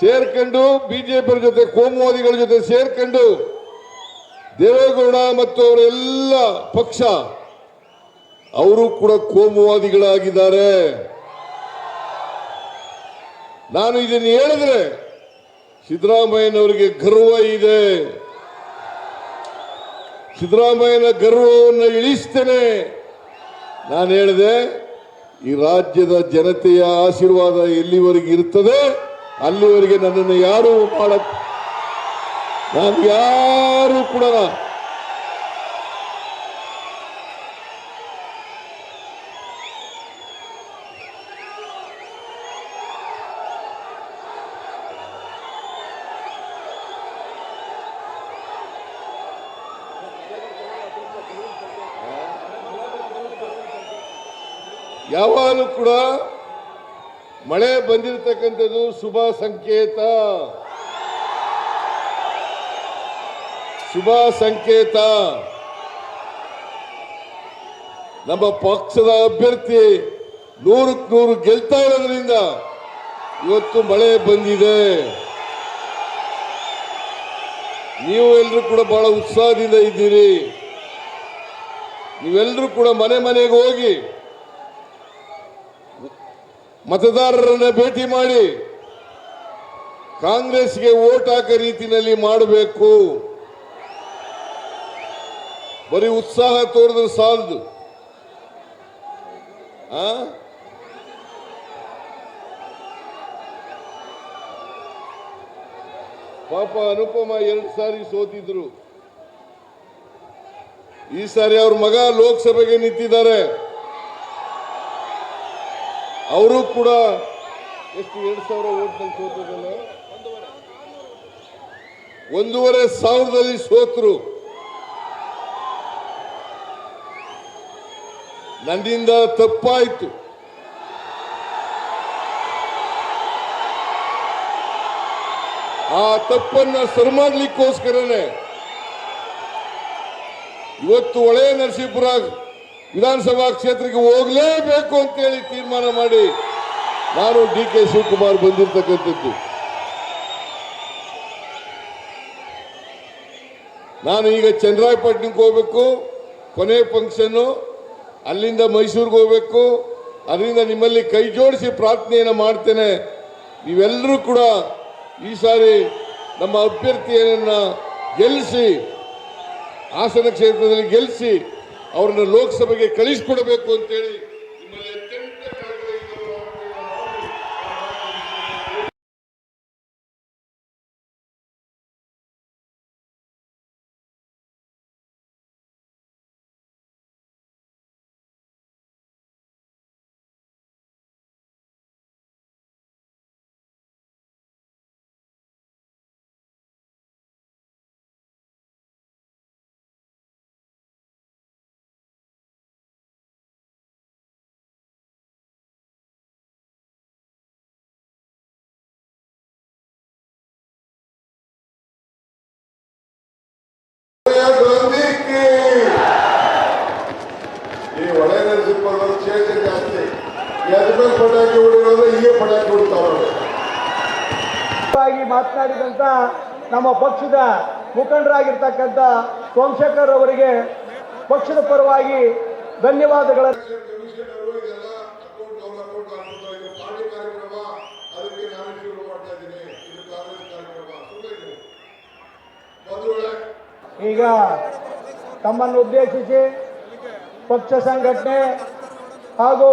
ಸೇರ್ಕೊಂಡು ಬಿಜೆಪಿ ಜೊತೆ ಕೋಮುವಾದಿಗಳ ಜೊತೆ ಸೇರ್ಕೊಂಡು ದೇವೇಗೌಡ ಮತ್ತು ಅವರೆಲ್ಲ ಪಕ್ಷ ಅವರು ಕೂಡ ಕೋಮುವಾದಿಗಳಾಗಿದ್ದಾರೆ. ನಾನು ಇದನ್ನು ಹೇಳಿದ್ರೆ ಸಿದ್ದರಾಮಯ್ಯನವರಿಗೆ ಗರ್ವ ಇದೆ. ಸಿದ್ದರಾಮಯ್ಯನ ಗರ್ವವನ್ನು ಇಳಿಸ್ತೇನೆ. ನಾನು ಹೇಳಿದೆ, ಈ ರಾಜ್ಯದ ಜನತೆಯ ಆಶೀರ್ವಾದ ಎಲ್ಲಿವರೆಗೆ ಇರ್ತದೆ ಅಲ್ಲಿವರೆಗೆ ನನ್ನನ್ನು ಯಾರು ನಾನು ಯಾರು ಕೂಡ ಯಾವಾಗಲೂ ಕೂಡ ಮಳೆ ಬಂದಿರತಕ್ಕಂಥದ್ದು ಶುಭ ಸಂಕೇತ. ನಮ್ಮ ಪಕ್ಷದ ಅಭ್ಯರ್ಥಿ 100% ಗೆಲ್ತಾ ಇರೋದ್ರಿಂದ ಇವತ್ತು ಮಳೆ ಬಂದಿದೆ. ನೀವು ಎಲ್ಲರೂ ಕೂಡ ಬಹಳ ಉತ್ಸಾಹದಿಂದ ಇದ್ದೀರಿ. ನೀವೆಲ್ಲರೂ ಕೂಡ ಮನೆಗೆ ಹೋಗಿ ಮತದಾರರನ್ನ ಭೇಟಿ ಮಾಡಿ ಕಾಂಗ್ರೆಸ್ಗೆ ವೋಟ್ ಹಾಕೋ ರೀತಿಯಲ್ಲಿ ಮಾಡಬೇಕು. ಬರೀ ಉತ್ಸಾಹ ತೋರಿದ್ರೆ ಸಾಲದು. ಪಾಪ ಅನುಪಮ 2 ಸಾರಿ ಸೋತಿದ್ರು. ಈ ಸಾರಿ ಅವ್ರ ಮಗ ಲೋಕಸಭೆಗೆ ನಿಂತಿದ್ದಾರೆ. ಅವರು ಕೂಡ ಎಷ್ಟು 2,000 ಓಟ್ನಲ್ಲಿ ಸೋತದಲ್ಲ, 1,500 ಸೋತರು. ನನ್ನಿಂದ ತಪ್ಪಾಯಿತು. ಆ ತಪ್ಪನ್ನ ಸರಿ ಮಾಡಲಿಕ್ಕೋಸ್ಕರನೇ ಇವತ್ತು ಹೊಳೆ ನರಸೀಪುರ ವಿಧಾನಸಭಾ ಕ್ಷೇತ್ರಕ್ಕೆ ಹೋಗಲೇಬೇಕು ಅಂತೇಳಿ ತೀರ್ಮಾನ ಮಾಡಿ ನಾನು DK ಶಿವಕುಮಾರ್ ಬಂದಿರತಕ್ಕಂಥದ್ದು. ನಾನು ಈಗ ಚನ್ನರಾಯಪಟ್ಟಣಕ್ಕೆ ಹೋಗ್ಬೇಕು, ಕೊನೆ ಫಂಕ್ಷನ್ನು, ಅಲ್ಲಿಂದ ಮೈಸೂರಿಗೆ ಹೋಗ್ಬೇಕು. ಅದರಿಂದ ನಿಮ್ಮಲ್ಲಿ ಕೈ ಜೋಡಿಸಿ ಪ್ರಾರ್ಥನೆಯನ್ನು ಮಾಡ್ತೇನೆ. ನೀವೆಲ್ಲರೂ ಕೂಡ ಈ ಸಾರಿ ನಮ್ಮ ಅಭ್ಯರ್ಥಿಯನ್ನ ಗೆಲ್ಲಿಸಿ, ಹಾಸನ ಕ್ಷೇತ್ರದಲ್ಲಿ ಗೆಲ್ಲಿಸಿ ಅವರನ್ನು ಲೋಕಸಭೆಗೆ ಕಳಿಸಿಕೊಡಬೇಕು ಅಂತೇಳಿ ಮಾತನಾಡಿದಂತ ನಮ್ಮ ಪಕ್ಷದ ಮುಖಂಡರಾಗಿರ್ತಕ್ಕಂಥ ಸೋಮಶೇಖರ್ ಅವರಿಗೆ ಪಕ್ಷದ ಪರವಾಗಿ ಧನ್ಯವಾದಗಳನ್ನು ಈಗ ತಮ್ಮನ್ನು ಉದ್ದೇಶಿಸಿ ಪಕ್ಷ ಸಂಘಟನೆ ಹಾಗೂ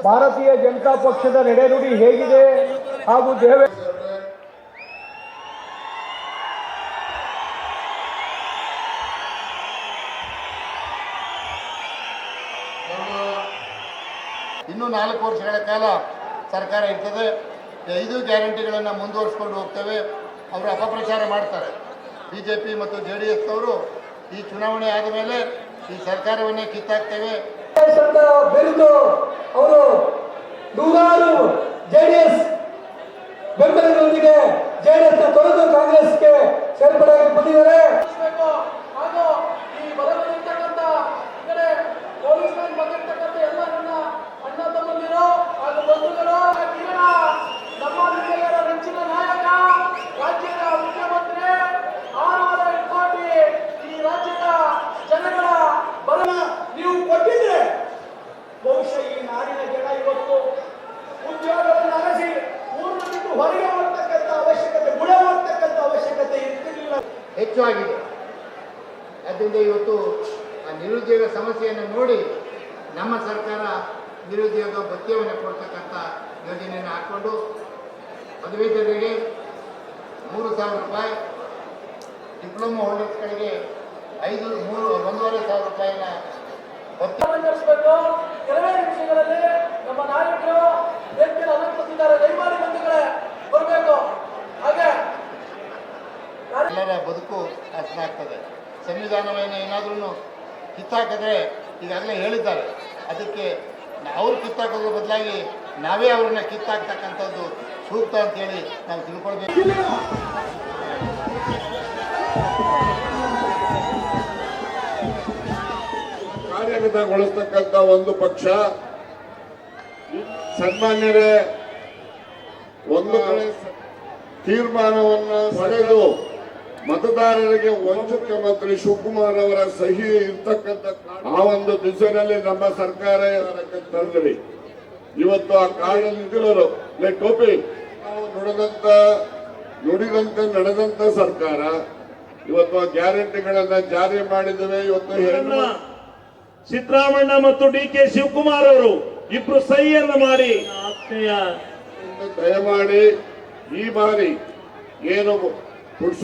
ಭಾರತೀಯ ಜನತಾ ಪಕ್ಷದ ನಡೆನುಡಿ ಹೇಗಿದೆ ಹಾಗೂ ಇನ್ನೂ 4 ವರ್ಷಗಳ ಕಾಲ ಸರ್ಕಾರ ಇರ್ತದೆ. 5 ಗ್ಯಾರಂಟಿಗಳನ್ನು ಮುಂದುವರಿಸ್ಕೊಂಡು ಹೋಗ್ತೇವೆ. ಅವರು ಅಪಪ್ರಚಾರ ಮಾಡ್ತಾರೆ. BJP ಮತ್ತು JDS ಅವರು ಈ ಚುನಾವಣೆ ಆದ ಮೇಲೆ ಈ ಸರ್ಕಾರವನ್ನೇ ಕಿತ್ತಾಕ್ತೇವೆ ಬೆರೆತು ಅವರು ನೂರಾರು JDS ಬೆಂಬಲಿಗರೊಂದಿಗೆ JDS ತೊರೆದು ಕಾಂಗ್ರೆಸ್ಗೆ ಸೇರ್ಪಡೆಯಾಗಿ ಬಂದಿದ್ದಾರೆ. ಹಾಗೂ ಈ ಬದಲಿರ್ತಕ್ಕಂಥ ಕಡೆ ಪೊಲೀಸ್ ಲೈನ್ ಬಂದಿರ್ತಕ್ಕಂಥ ಎಲ್ಲ ನನ್ನ ಅಣ್ಣ ತಮ್ಮಂದಿರು ಹಾಗೂ ಬಂಧುಗಳು ಕಿರಣ ನಮ್ಮ ನಿಮ್ಮೆಲ್ಲರ ನೆಚ್ಚಿನ ನಾಯಕ ರಾಜ್ಯದ ಮುಖ್ಯಮಂತ್ರಿ ಆರ್ ಕೋಟಿ ಈ ರಾಜ್ಯದ ಜನಗಳ ಬಲ ನೀವು ಕೊಟ್ಟಿದ್ರೆ ಬಹುಶಃ ಈ ನಾಡಿನ ಜನ ಇವತ್ತು ಉದ್ಯೋಗವನ್ನು ಅರಸಿ ಊರನ್ನು ಬಿಟ್ಟು ಹೊರಗೆ ಹೋಗ್ತಕ್ಕಂಥ ಅವಶ್ಯಕತೆ ಗುಣ ಹೋಗ್ತಕ್ಕಂಥ ಅವಶ್ಯಕತೆ ಇರ್ತಿರ್ಲಿಲ್ಲ. ಹೆಚ್ಚು ಆಗಿದೆ. ಅದರಿಂದ ಇವತ್ತು ಆ ನಿರುದ್ಯೋಗ ಸಮಸ್ಯೆಯನ್ನು ನೋಡಿ ನಮ್ಮ ಸರ್ಕಾರ ನಿರುದ್ಯೋಗ ಭತ್ಯೆಯನ್ನು ಕೊಡ್ತಕ್ಕಂಥ ಯೋಜನೆಯನ್ನು ಹಾಕ್ಕೊಂಡು ಪದವೀಧರರಿಗೆ 3,000 ರೂಪಾಯಿ, ಡಿಪ್ಲೊಮಾ ಹೋಲ್ಡರ್ಸ್ಗಳಿಗೆ 1,500 ರೂಪಾಯಿನ ನಡೆಸಬೇಕು. ಕೆಲವೇ ನಿಮಿಷಗಳಲ್ಲಿ ನಮ್ಮ ನಾಯಕರು ವೇದಿಕೆಯನ್ನು ಅಲಂಕರಿಸಿದ್ದಾರೆ. ದಯಮಾಡಿ ಬಂಧುಗಳೇ ಬರಬೇಕು. ಹಾಗೆ ಎಲ್ಲರ ಬದುಕು ಹಸನಾಗ್ತದೆ. ಸಂವಿಧಾನವನ್ನು ಏನಾದ್ರೂ ಕಿತ್ತಾಕಿದ್ರೆ ಈಗಾಗಲೇ ಹೇಳಿದ್ದಾರೆ, ಅದಕ್ಕೆ ಅವರು ಕಿತ್ತಾಕೋದ್ರ ಬದಲಾಗಿ ನಾವೇ ಅವ್ರನ್ನ ಕಿತ್ತಾಕ್ತಕ್ಕಂಥದ್ದು ಸೂಕ್ತ ಅಂತೇಳಿ ನಾವು ತಿಳ್ಕೊಳ್ಬೇಕು. ಕಾರ್ಯಗತಗೊಳಿಸ್ತಕ್ಕಂಥ ಒಂದು ಪಕ್ಷ. ಸನ್ಮಾನ್ಯರೇ, ಒಂದು ಕಡೆ ತೀರ್ಮಾನವನ್ನು ಪಡೆದು ಮತದಾರರಿಗೆ ಮುಖ್ಯಮಂತ್ರಿ ಶಿವಕುಮಾರ್ ಅವರ ಸಹಿ ಇರ್ತಕ್ಕಂಥ ಆ ಒಂದು ದಿಸೆಯಲ್ಲಿ ನಮ್ಮ ಸರ್ಕಾರ ತಂದ್ರಿ. ಇವತ್ತು ಆ ಕಾರ್ಯ ನಿಂತಿರೋರು ಟೋಪಿ ನಾವು ನುಡಿದಂತೆ ನಡೆದಂತ ಸರ್ಕಾರ ಇವತ್ತು ಆ ಗ್ಯಾರಂಟಿಗಳನ್ನ ಜಾರಿ ಮಾಡಿದ್ದೇವೆ. ಇವತ್ತು ಸಿದ್ದರಾಮಣ್ಣ ಮತ್ತು DK ಶಿವಕುಮಾರ್ ಅವರು ಇಬ್ರು ಸಹಿಯನ್ನು ಮಾಡಿ ದಯಮಾಡಿ ಈ ಬಾರಿ ಏನು